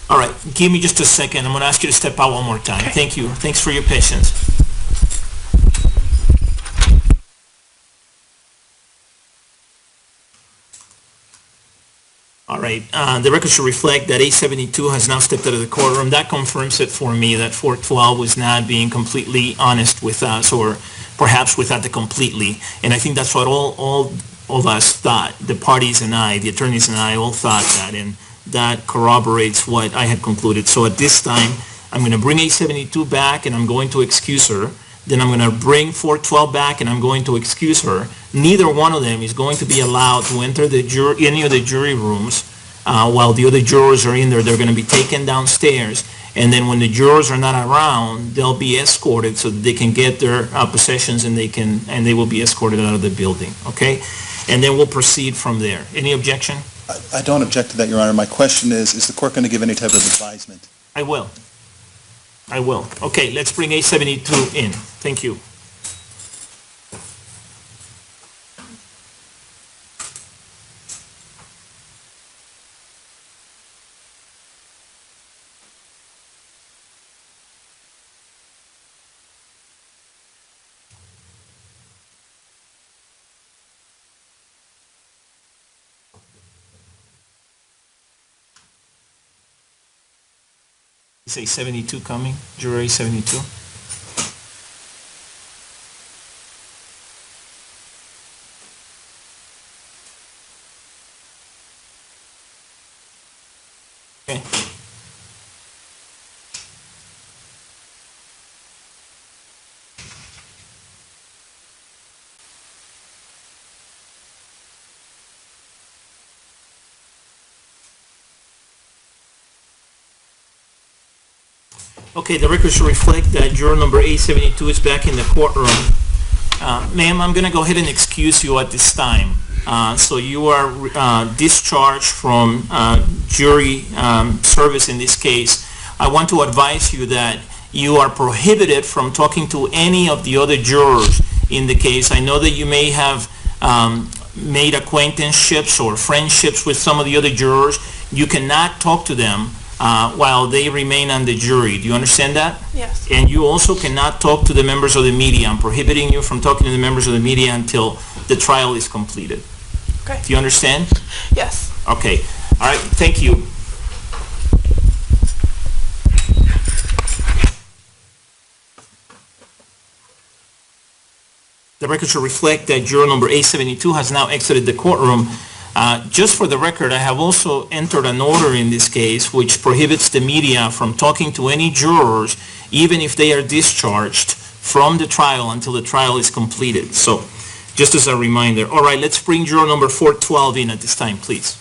All right. Give me just a second. I'm going to ask you to step out one more time. Okay. Thank you. Thanks for your patience. All right. The record should reflect that 872 has now stepped out of the courtroom. That confirms it for me that 412 was not being completely honest with us, or perhaps without the completely. And I think that's what all of us thought, the parties and I, the attorneys and I all thought that, and that corroborates what I had concluded. So at this time, I'm going to bring 872 back and I'm going to excuse her. Then I'm going to bring 412 back and I'm going to excuse her. Neither one of them is going to be allowed to enter any of the jury rooms while the other jurors are in there. They're going to be taken downstairs. And then when the jurors are not around, they'll be escorted so that they can get their possessions and they will be escorted out of the building, okay? And then we'll proceed from there. Any objection? I don't object to that, Your Honor. My question is the court going to give any type of advisement? I will. I will. Okay, let's bring A72 in. Thank you. Is A72 coming? Juror A72? Okay. Okay, the record should reflect that juror number A72 is back in the courtroom. Ma'am, I'm going to go ahead and excuse you at this time. So you are discharged from jury service in this case. I want to advise you that you are prohibited from talking to any of the other jurors in the case. I know that you may have made acquaintanceships or friendships with some of the other jurors. You cannot talk to them while they remain on the jury. Do you understand that? Yes. And you also cannot talk to the members of the media. I'm prohibiting you from talking to the members of the media until the trial is completed. Okay. Do you understand? Yes. Okay. All right. Thank you. The record should reflect that juror number A72 has now exited the courtroom. Just for the record, I have also entered an order in this case which prohibits the media from talking to any jurors, even if they are discharged from the trial until the trial is completed. So, just as a reminder. All right, let's bring juror number 412 in at this time, please.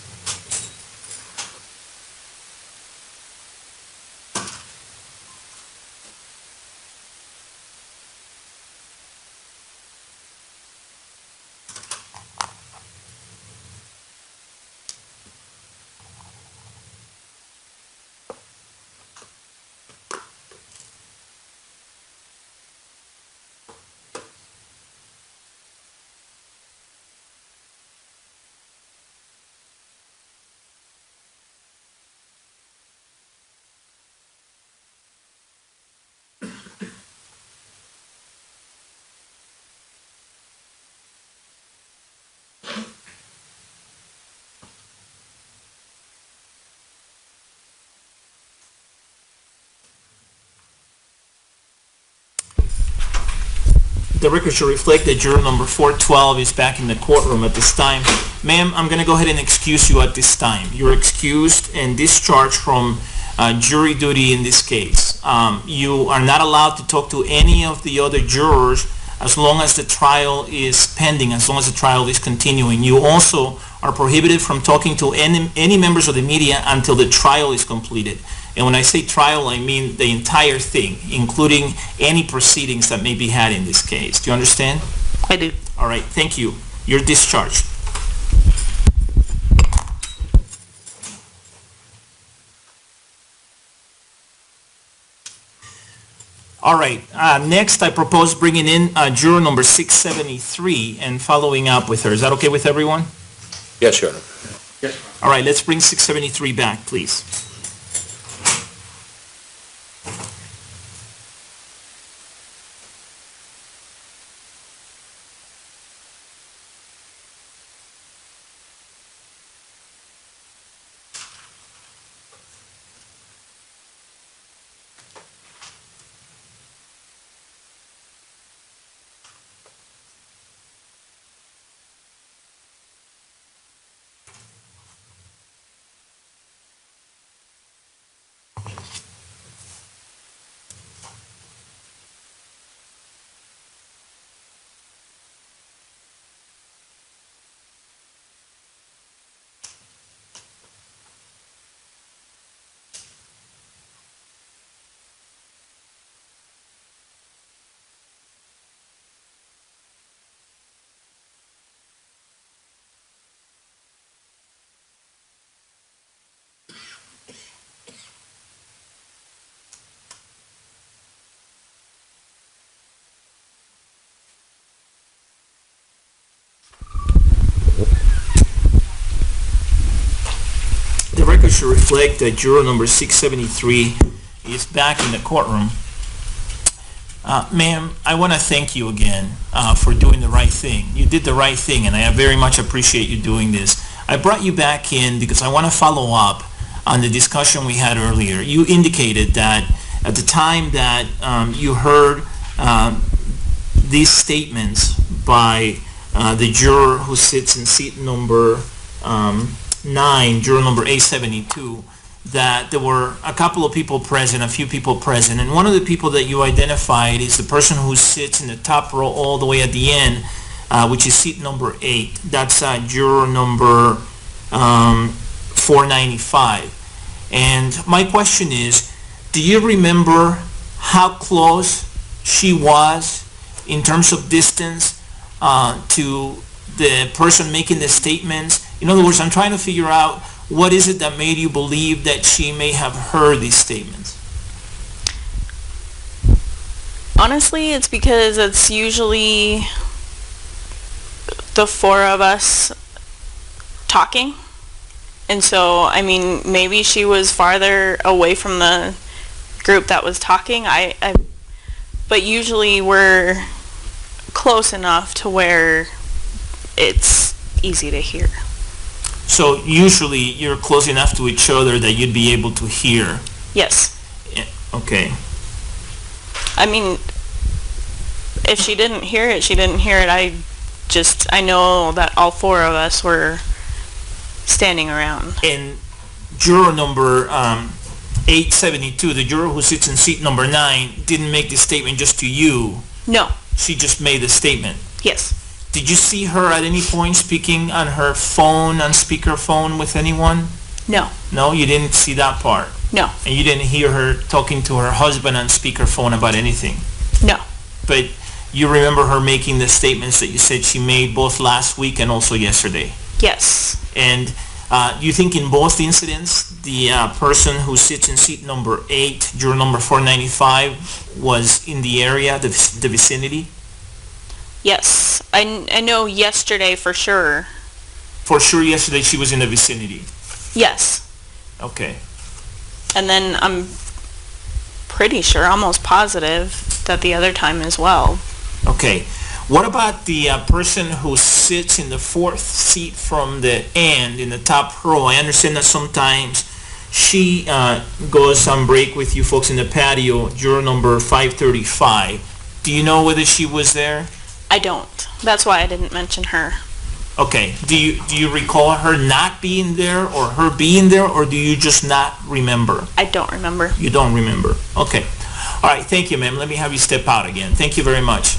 The record should reflect that juror number 412 is back in the courtroom at this time. Ma'am, I'm going to go ahead and excuse you at this time. You're excused and discharged from jury duty in this case. You are not allowed to talk to any of the other jurors as long as the trial is pending, as long as the trial is continuing. You also are prohibited from talking to any members of the media until the trial is completed. And when I say trial, I mean the entire thing, including any proceedings that may be had in this case. Do you understand? I do. All right, thank you. You're discharged. All right, next I propose bringing in juror number 673 and following up with her. Is that okay with everyone? Yes, Your Honor. All right, let's bring 673 back, please. The record should reflect that juror number 673 is back in the courtroom. Ma'am, I want to thank you again for doing the right thing. You did the right thing, and I very much appreciate you doing this. I brought you back in because I want to follow up on the discussion we had earlier. You indicated that at the time that you heard these statements by the juror who sits in seat number 9, juror number 872, that there were a couple of people present, a few people present, and one of the people that you identified is the person who sits in the top row all the way at the end, which is seat number 8. That's juror number 495. And my question is, do you remember how close she was in terms of distance to the person making the statements? In other words, I'm trying to figure out what is it that made you believe that she may have heard these statements? Honestly, it's because it's usually the four of us talking. And so, I mean, maybe she was farther away from the group that was talking. But usually we're close enough to where it's easy to hear. So usually you're close enough to each other that you'd be able to hear. Yes. Yeah, okay. I mean, if she didn't hear it, she didn't hear it. I know that all four of us were standing around. And juror number 872, the juror who sits in seat number 9, didn't make this statement just to you. No. She just made the statement. Yes. Did you see her at any point speaking on her phone, on speakerphone with anyone? No. No, you didn't see that part? No. And you didn't hear her talking to her husband on speakerphone about anything? No. But you remember her making the statements that you said she made both last week and also yesterday? Yes. And you think in both incidents, the person who sits in seat number 8, juror number 495, was in the area, the vicinity? Yes. I know yesterday for sure. For sure yesterday she was in the vicinity? Yes. Okay. And then I'm pretty sure, almost positive, that the other time as well. Okay. What about the person who sits in the 4th seat from the end, in the top row? I understand that sometimes she goes on break with you folks in the patio, juror number 535. Do you know whether she was there? I don't. That's why I didn't mention her. Okay. Do you recall her not being there or her being there, or do you just not remember? I don't remember. You don't remember. Okay. All right. Thank you, ma'am. Let me have you step out again. Thank you very much.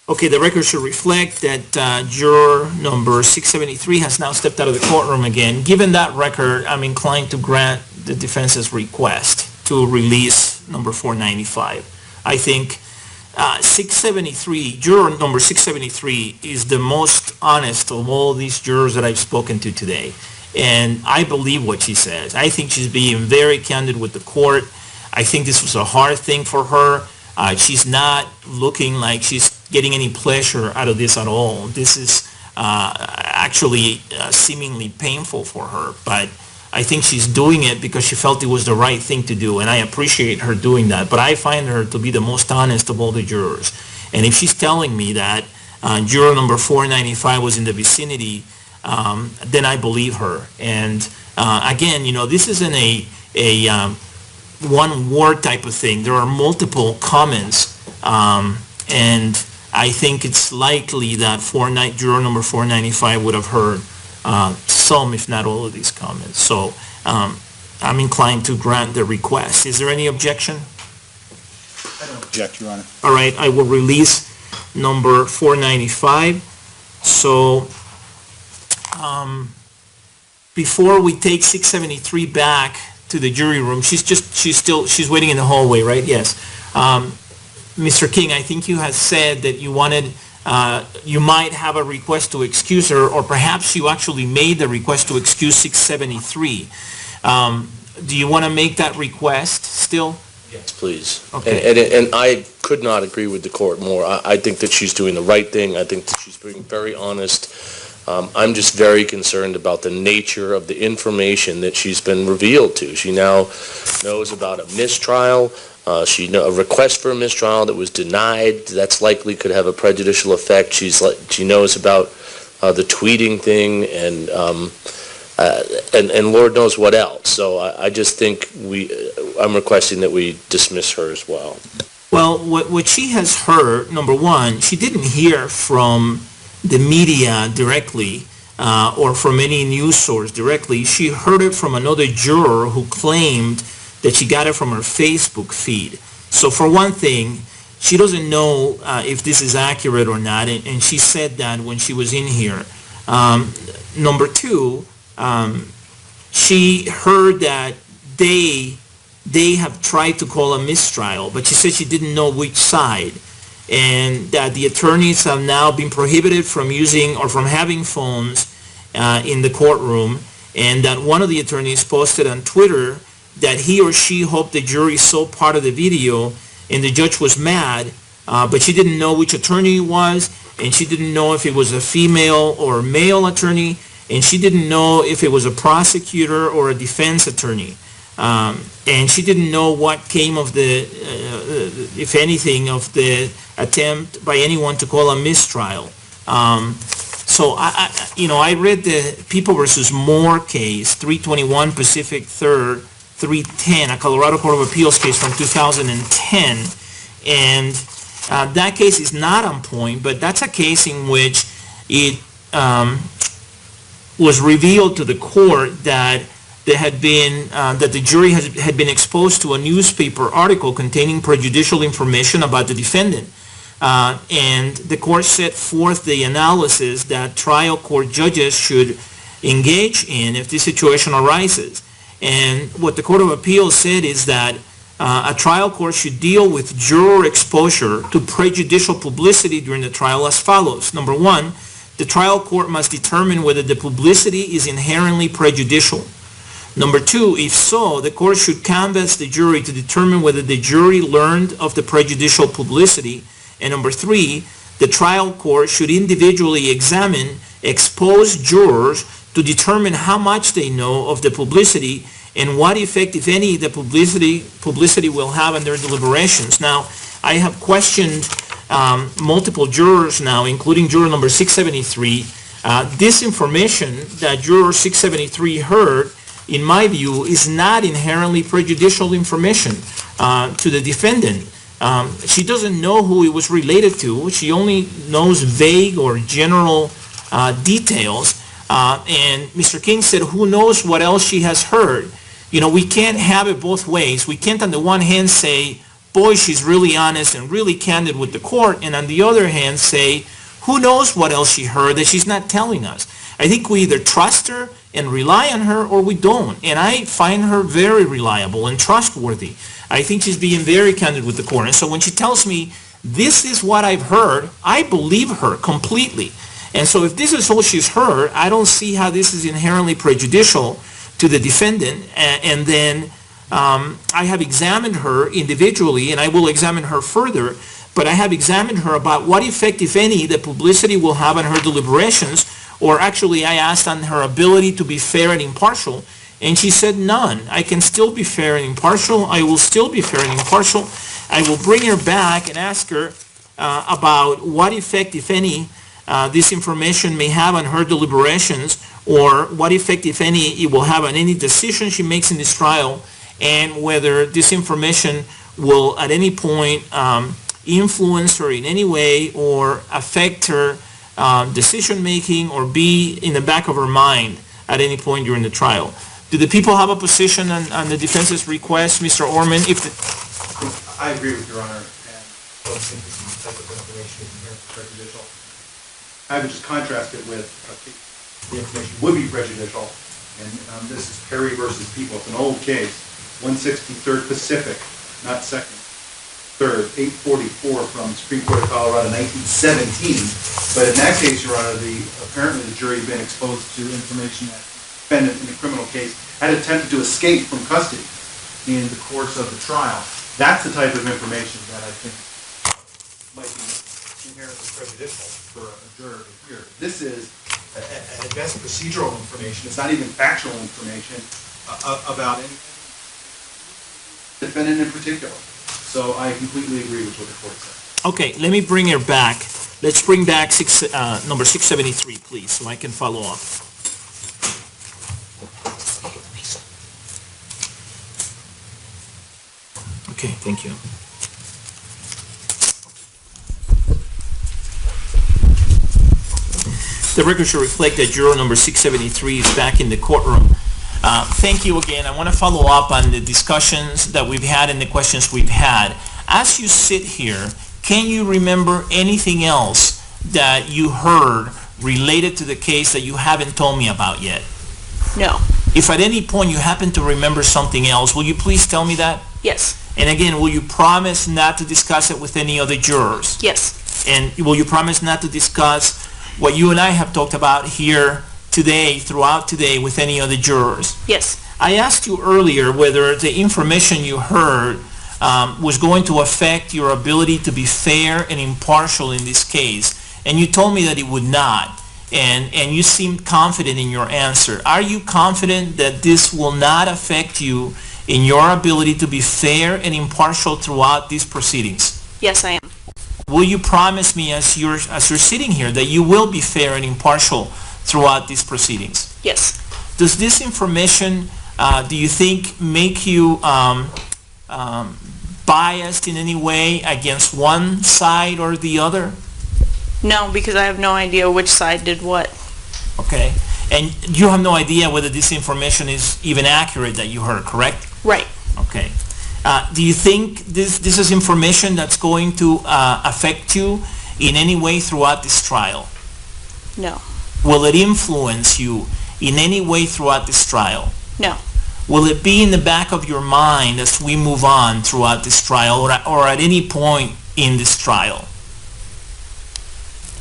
Okay, the record should reflect that juror number 673 has now stepped out of the courtroom again. Given that record, I'm inclined to grant the defense's request to release number 495. I think 673, juror number 673 is the most honest of all these jurors that I've spoken to today. And I believe what she says. I think she's being very candid with the court. I think this was a hard thing for her. She's not looking like she's getting any pleasure out of this at all. This is actually seemingly painful for her, but I think she's doing it because she felt it was the right thing to do, and I appreciate her doing that. But I find her to be the most honest of all the jurors. And if she's telling me that juror number 495 was in the vicinity, then I believe her. And again, you know, this isn't a one-word type of thing. There are multiple comments, and I think it's likely that juror number 495 would have heard some, if not all, of these comments. So I'm inclined to grant the request. Is there any objection? I don't object, Your Honor. All right, I will release number 495. So before we take 673 back to the jury room, she's waiting in the hallway, right? Yes. Mr. King, I think you had said that you might have a request to excuse her, or perhaps you actually made the request to excuse 673. Do you want to make that request still? Yes, please. Okay. And I could not agree with the court more. I think that she's doing the right thing. I think that she's being very honest. I'm just very concerned about the nature of the information that she's been revealed to. She now knows about a mistrial. A request for a mistrial that was denied. That's likely could have a prejudicial effect. She knows about the tweeting thing and Lord knows what else. So I just think I'm requesting that we dismiss her as well. Well, what she has heard, number one, she didn't hear from the media directly or from any news source directly. She heard it from another juror who claimed that she got it from her Facebook feed. So for one thing, she doesn't know if this is accurate or not, and she said that when she was in here. Number two, she heard that they have tried to call a mistrial, but she said she didn't know which side, and that the attorneys have now been prohibited from using or from having phones in the courtroom, and that one of the attorneys posted on Twitter that he or she hoped the jury saw part of the video, and the judge was mad, but she didn't know which attorney it was, and she didn't know if it was a female or male attorney, and she didn't know if it was a prosecutor or a defense attorney. And she didn't know what came of the, if anything, of the attempt by anyone to call a mistrial. So I read the People versus Moore case, 321 Pacific 3rd, 310, a Colorado Court of Appeals case from 2010, and that case is not on point, but that's a case in which it was revealed to the court that there had been, that the jury had been exposed to a newspaper article containing prejudicial information about the defendant. And the court set forth the analysis that trial court judges should engage in if this situation arises. And what the Court of Appeals said is that a trial court should deal with juror exposure to prejudicial publicity during the trial as follows. Number one, the trial court must determine whether the publicity is inherently prejudicial. Number two, if so, the court should canvass the jury to determine whether the jury learned of the prejudicial publicity. And number three, the trial court should individually examine exposed jurors to determine how much they know of the publicity and what effect, if any, the publicity will have on their deliberations. Now, I have questioned multiple jurors now, including juror number 673. This information that juror 673 heard, in my view, is not inherently prejudicial information to the defendant. She doesn't know who it was related to. She only knows vague or general details. And Mr. King said, who knows what else she has heard? You know, we can't have it both ways. We can't on the one hand say, boy, she's really honest and really candid with the court, and on the other hand say, who knows what else she heard that she's not telling us? I think we either trust her and rely on her or we don't. And I find her very reliable and trustworthy. I think she's being very candid with the court. And so when she tells me, this is what I've heard, I believe her completely. And so if this is all she's heard, I don't see how this is inherently prejudicial to the defendant. And then I have examined her individually, and I will examine her further, but I have examined her about what effect, if any, the publicity will have on her deliberations, or actually I asked on her ability to be fair and impartial, and she said none. I can still be fair and impartial. I will still be fair and impartial. I will bring her back and ask her about what effect, if any, this information may have on her deliberations, or what effect, if any, it will have on any decision she makes in this trial, and whether this information will at any point influence her in any way or affect her decision-making or be in the back of her mind at any point during the trial. Do the people have a position on the defense's request, Mr. Orman? I agree with Your Honor, and don't think this type of information is inherently prejudicial. I would just contrast it with the information would be prejudicial, and this is Perry versus People. It's an old case, 163rd Pacific, not 2nd, 3rd, 844 from the Supreme Court of Colorado, 1917. But in that case, Your Honor, apparently the jury had been exposed to information that the defendant in the criminal case had attempted to escape from custody in the course of the trial. That's the type of information that I think might be inherently prejudicial for a juror to hear. This is, at best, procedural information. It's not even factual information about any defendant in particular. So I completely agree with what the court said. Okay, let me bring her back. Let's bring back number 673, please, so I can follow up. Okay, thank you. The record should reflect that juror number 673 is back in the courtroom. Thank you again. I want to follow up on the discussions that we've had and the questions we've had. As you sit here, can you remember anything else that you heard related to the case that you haven't told me about yet? No. If at any point you happen to remember something else, will you please tell me that? Yes. And again, will you promise not to discuss it with any other jurors? Yes. And will you promise not to discuss what you and I have talked about here today, throughout today, with any other jurors? Yes. I asked you earlier whether the information you heard was going to affect your ability to be fair and impartial in this case, and you told me that it would not, and you seemed confident in your answer. Are you confident that this will not affect you in your ability to be fair and impartial throughout these proceedings? Yes, I am. Will you promise me as you're sitting here that you will be fair and impartial throughout these proceedings? Yes. Does this information, do you think, make you biased in any way against one side or the other? No, because I have no idea which side did what. Okay. And you have no idea whether this information is even accurate that you heard, correct? Right. Okay. Do you think this is information that's going to affect you in any way throughout this trial? No. Will it influence you in any way throughout this trial? No. Will it be in the back of your mind as we move on throughout this trial or at any point in this trial?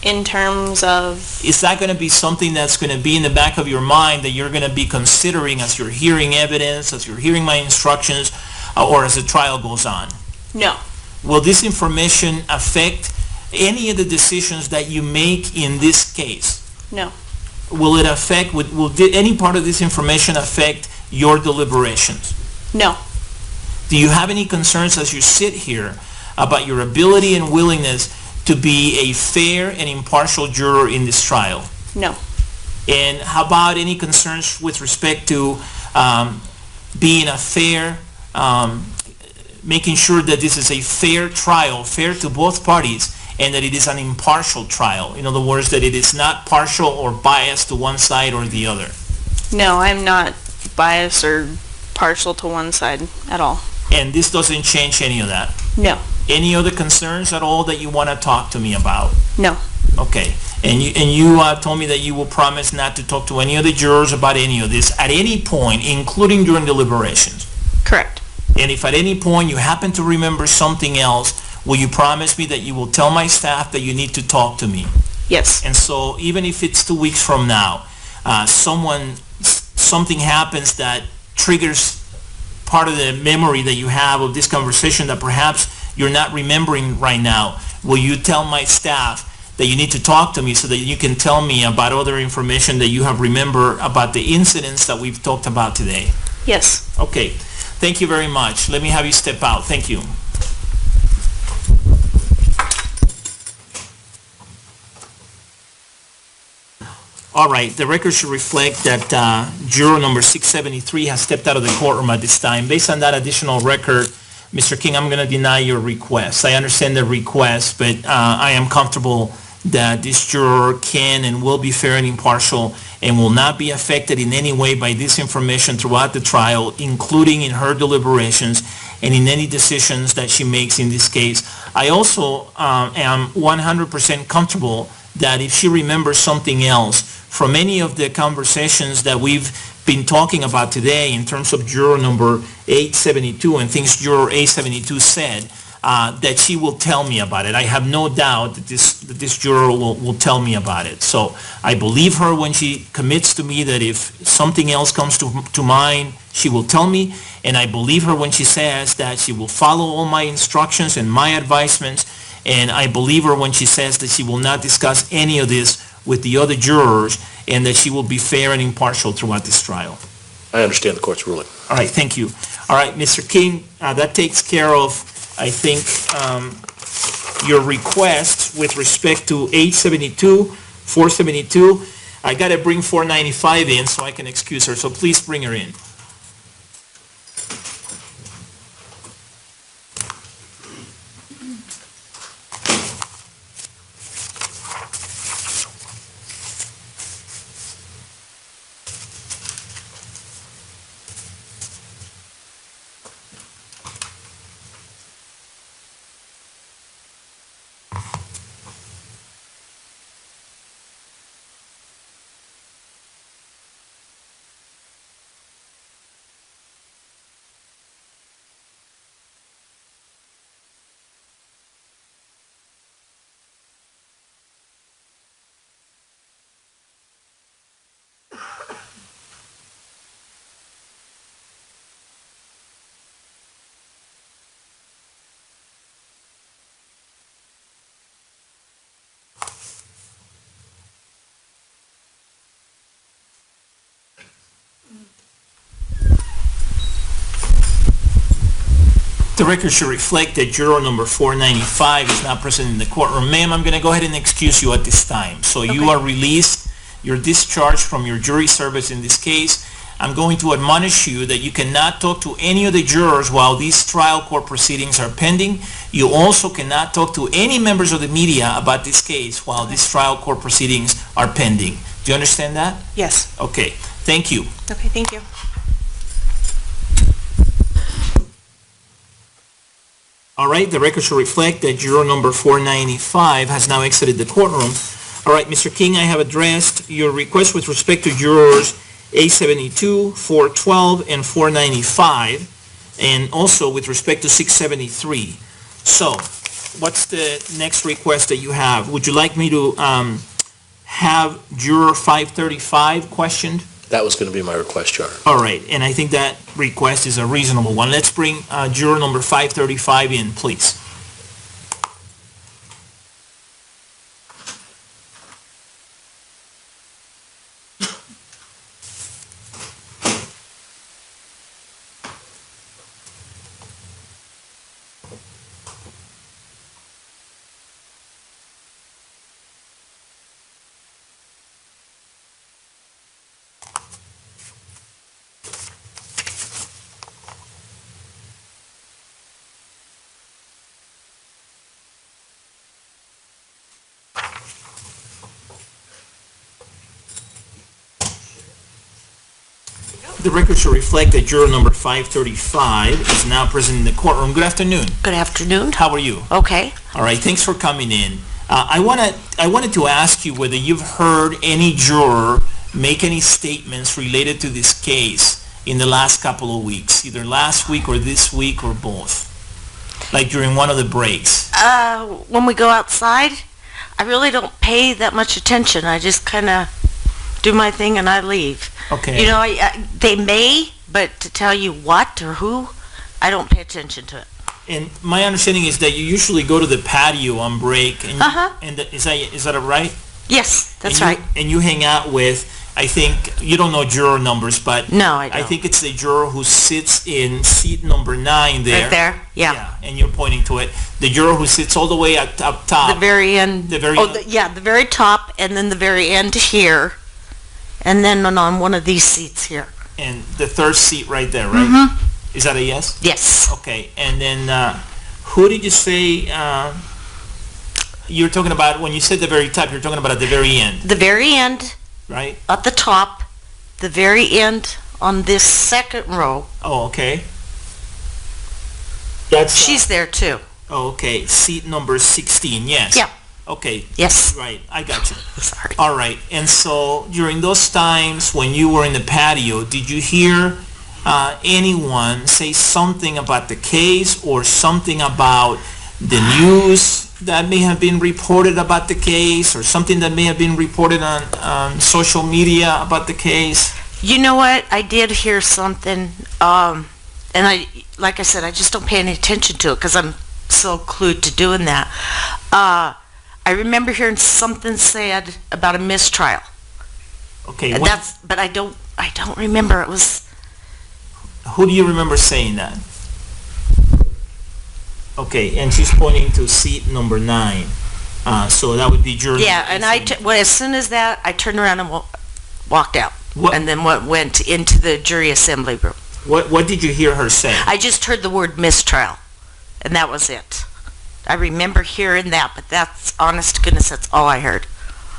In terms of... Is that going to be something that's going to be in the back of your mind that you're going to be considering as you're hearing evidence, as you're hearing my instructions, or as the trial goes on? No. Will this information affect any of the decisions that you make in this case? No. Will it affect, will any part of this information affect your deliberations? No. Do you have any concerns as you sit here about your ability and willingness to be a fair and impartial juror in this trial? No. And how about any concerns with respect to being a fair, making sure that this is a fair trial, fair to both parties, and that it is an impartial trial? In other words, that it is not partial or biased to one side or the other. No, I'm not biased or partial to one side at all. And this doesn't change any of that? No. Any other concerns at all that you want to talk to me about? No. Okay. And you told me that you will promise not to talk to any other jurors about any of this at any point, including during deliberations? Correct. And if at any point you happen to remember something else, will you promise me that you will tell my staff that you need to talk to me? Yes. And so even if it's 2 weeks from now, something happens that triggers part of the memory that you have of this conversation that perhaps you're not remembering right now, will you tell my staff that you need to talk to me so that you can tell me about other information that you have remembered about the incidents that we've talked about today? Yes. Okay. Thank you very much. Let me have you step out. Thank you. All right, the record should reflect that juror number 673 has stepped out of the courtroom at this time. Based on that additional record, Mr. King, I'm going to deny your request. I understand the request, but I am comfortable that this juror can and will be fair and impartial and will not be affected in any way by this information throughout the trial, including in her deliberations and in any decisions that she makes in this case. I also am 100% comfortable that if she remembers something else from any of the conversations that we've been talking about today in terms of juror number 872 and things juror 872 said, that she will tell me about it. I have no doubt that this juror will tell me about it. So I believe her when she commits to me that if something else comes to mind, she will tell me. And I believe her when she says that she will follow all my instructions and my advisements. And I believe her when she says that she will not discuss any of this with the other jurors and that she will be fair and impartial throughout this trial. I understand the court's ruling. All right, thank you. All right, Mr. King, that takes care of, I think, your request with respect to 872, 472. I got to bring 495 in so I can excuse her, so please bring her in. The record should reflect that juror number 495 is not present in the courtroom. Ma'am, I'm going to go ahead and excuse you at this time. So you are released. You're discharged from your jury service in this case. I'm going to admonish you that you cannot talk to any of the jurors while these trial court proceedings are pending. You also cannot talk to any members of the media about this case while these trial court proceedings are pending. Do you understand that? Yes. Okay. Thank you. Okay, thank you. All right, the record should reflect that juror number 495 has now exited the courtroom. All right, Mr. King, I have addressed your request with respect to jurors 872, 412, and 495, and also with respect to 673. So, what's the next request that you have? Would you like me to have juror 535 questioned? That was going to be my request, Your Honor. All right, and I think that request is a reasonable one. Let's bring juror number 535 in, please. The record should reflect that juror number 535 is now present in the courtroom. Good afternoon. Good afternoon. How are you? Okay. All right, thanks for coming in. I wanted to ask you whether you've heard any juror make any statements related to this case in the last couple of weeks, either last week or this week or both, like during one of the breaks. When we go outside, I really don't pay that much attention. I just kind of do my thing and I leave. Okay. You know, they may, but to tell you what or who, I don't pay attention to it. And my understanding is that you usually go to the patio on break. And Uh-huh. And is that right? Yes, that's And right. And you hang out with, I think, you don't know juror numbers, but No, I don't. I think it's the juror who sits in seat number 9 there. Right there? Yeah. And you're pointing to it. The juror who sits all the way up top. The very end. The very oh, end. the very top, and then the very end here, and then on one of these seats here. And the third seat right there, right? Mm-hmm. Is that a yes? Yes. Okay. And then who did you say you're talking about when you said the very top? You're talking about at the very end, The very end, right? at the top, the very end on this second row. Oh, okay. That's She's there too. oh, okay. Seat number 16. Yes. Yeah. Okay. Yes. Right. I got you. Sorry. All right. And so during those times when you were in the patio, did you hear anyone say something about the case or something about the news that may have been reported about the case, or something that may have been reported on social media about the case? You know what? I did hear something, and like I said, I just don't pay any attention to it because I'm so clued to doing that. I remember hearing something said about a mistrial. Okay, And but I don't remember. It was, who do you remember saying that? Okay, and she's pointing to seat number 9. So that would be juror. yeah, and well, as soon as that, I turned around and walked out. What- And then went into the jury assembly room. What did you hear her say? I just heard the word mistrial, and that was it. I remember hearing that, but that's, honest to goodness, that's all I heard.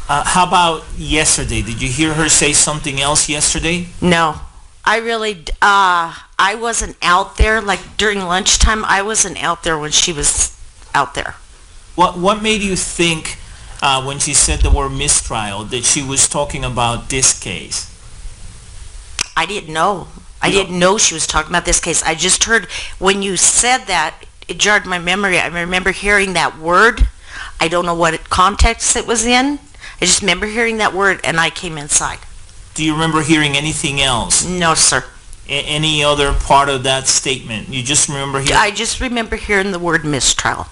How about yesterday? Did you hear her say something else yesterday? No, I really, I wasn't out there, like during lunchtime, I wasn't out there when she was out there. What made you think, when she said the word mistrial, that she was talking about this case? I didn't know. I didn't know she was talking about this case. I just heard, when you said that, it jarred my memory. I remember hearing that word. I don't know what context it was in. I just remember hearing that word, and I came inside. Do you remember hearing anything else? No, sir. Any other part of that statement? You just remember hearing? I just remember hearing the word mistrial.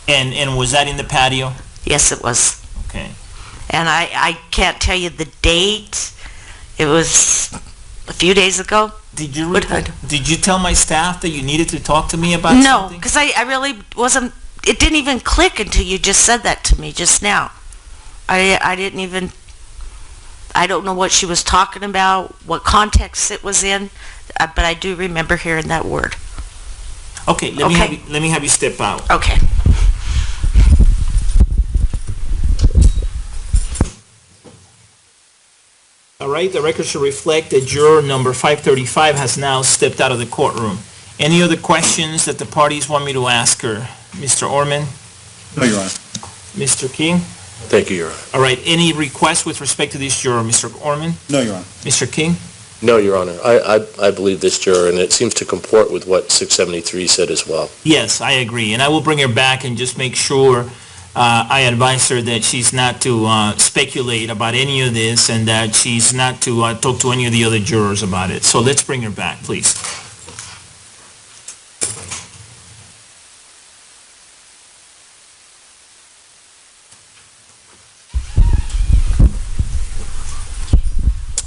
And was that in the patio? Yes, it was. Okay. And I can't tell you the date. It was a few days ago. Did you tell my staff that you needed to talk to me about No, something? because I really wasn't, it didn't even click until you just said that to me just now. I didn't even, I don't know what she was talking about, what context it was in, but I do remember hearing that word. Okay, let me have you step out. Okay. All right, the record should reflect that juror number 535 has now stepped out of the courtroom. Any other questions that the parties want me to ask her? Mr. Orman? No, Your Honor. Mr. King? Thank you, Your Honor. All right, any requests with respect to this juror? Mr. Orman? No, Your Honor. Mr. King? No, Your Honor. I believe this juror, and it seems to comport with what 673 said as well. Yes, I agree, and I will bring her back and just make sure I advise her that she's not to speculate about any of this, and that she's not to talk to any of the other jurors about it. So let's bring her back, please.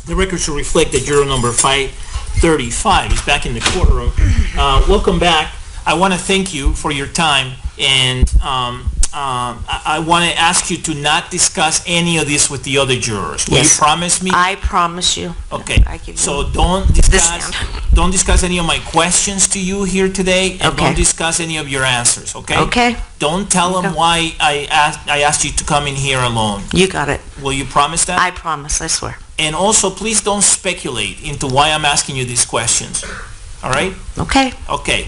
The record should reflect that juror number 535 is back in the courtroom. Welcome back. I want to thank you for your time, and I want to ask you to not discuss any of this with the other jurors. Will Yes. you promise me? I promise you. Okay. I give So you don't this discuss any of my questions to you here today, and Okay. don't discuss any of your answers. Okay. Okay, Don't tell them Okay. why I asked you to come in here alone. you got it. Will you promise that? I promise, I swear. And also, please don't speculate into why I'm asking you these questions. All right? Okay, Okay.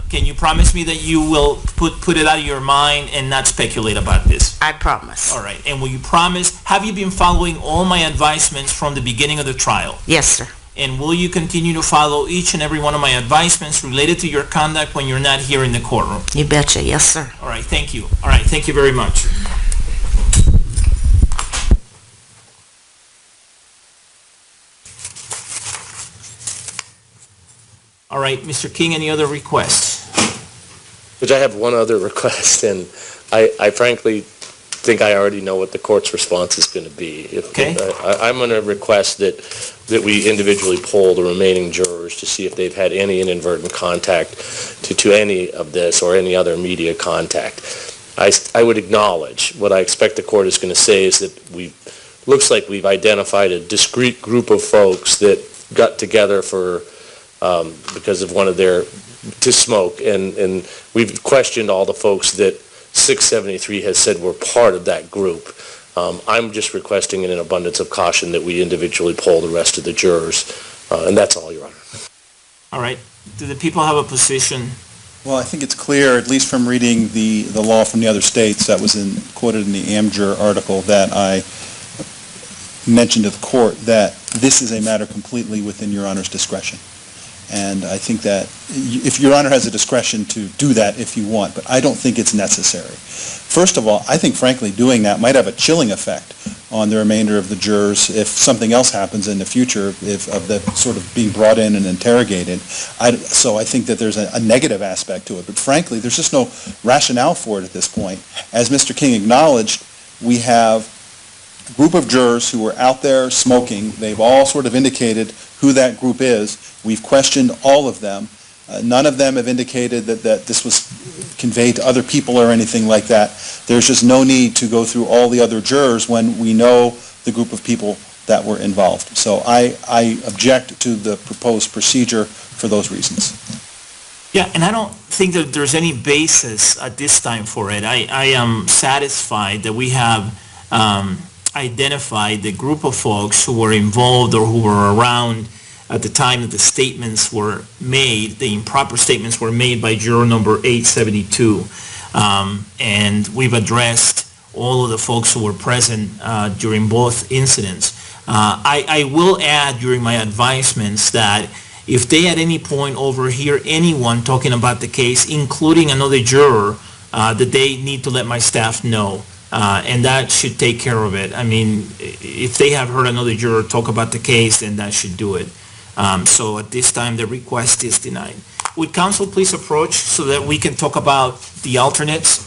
Can you promise me that you will put it out of your mind and not speculate about this? I promise. All right. And will you promise, have you been following all my advisements from the beginning of the trial? Yes, sir. And will you continue to follow each and every one of my advisements related to your conduct when you're not here in the courtroom? You betcha, yes, sir. All right. Thank you. All right. Thank you very much. All right, Mr. King, any other requests? But I have one other request, and I frankly think I already know what the court's response is going to be. Okay. I'm going to request that we individually poll the remaining jurors to see if they've had any inadvertent contact to any of this or any other media contact. I would acknowledge what I expect the court is going to say is that looks like we've identified a discrete group of folks that got together because of one of their to smoke, and we've questioned all the folks that 673 has said were part of that group. I'm just requesting in an abundance of caution that we individually poll the rest of the jurors, and that's all, Your Honor. All right. Do the people have a position? Well, I think it's clear, at least from reading the law from the other states that was quoted in the AmJur article that I mentioned to the court, that this is a matter completely within Your Honor's discretion. And I think that if Your Honor has a discretion to do that if you want, but I don't think it's necessary. First of all, I think frankly doing that might have a chilling effect on the remainder of the jurors if something else happens in the future of the sort of being brought in and interrogated. So I think that there's a negative aspect to it. But frankly, there's just no rationale for it at this point. As Mr. King acknowledged, we have a group of jurors who were out there smoking. They've all sort of indicated who that group is. We've questioned all of them. None of them have indicated that this was conveyed to other people or anything like that. There's just no need to go through all the other jurors when we know the group of people that were involved. So I object to the proposed procedure for those reasons. Yeah, and I don't think that there's any basis at this time for it. I am satisfied that we have identified the group of folks who were involved or who were around at the time that the statements were made, the improper statements were made by juror number 872. And we've addressed all of the folks who were present during both incidents. I will add during my advisements that if they at any point overhear anyone talking about the case, including another juror, that they need to let my staff know. And that should take care of it. I mean, if they have heard another juror talk about the case, then that should do it. So at this time, the request is denied. Would counsel please approach so that we can talk about the alternates?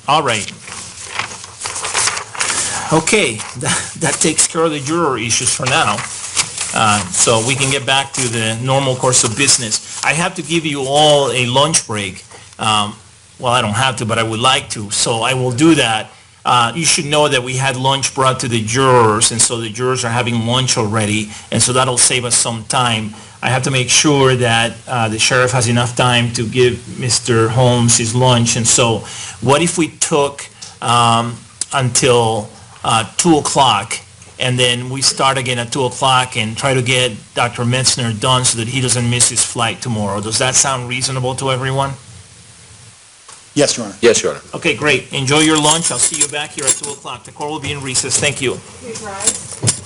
All right. Okay, that takes care of the juror issues for now. So we can get back to the normal course of business. I have to give you all a lunch break. Well, I don't have to, but I would like to, so I will do that. You should know that we had lunch brought to the jurors, and so the jurors are having lunch already, and so that'll save us some time. I have to make sure that the sheriff has enough time to give Mr. Holmes his lunch, and so what if we took until 2 o'clock, and then we start again at 2 o'clock and try to get Dr. Metzner done so that he doesn't miss his flight tomorrow? Does that sound reasonable to everyone? Yes, Your Honor. Yes, Your Honor. Okay, great. Enjoy your lunch. I'll see you back here at 2 o'clock. The court will be in recess. Thank you. Please rise.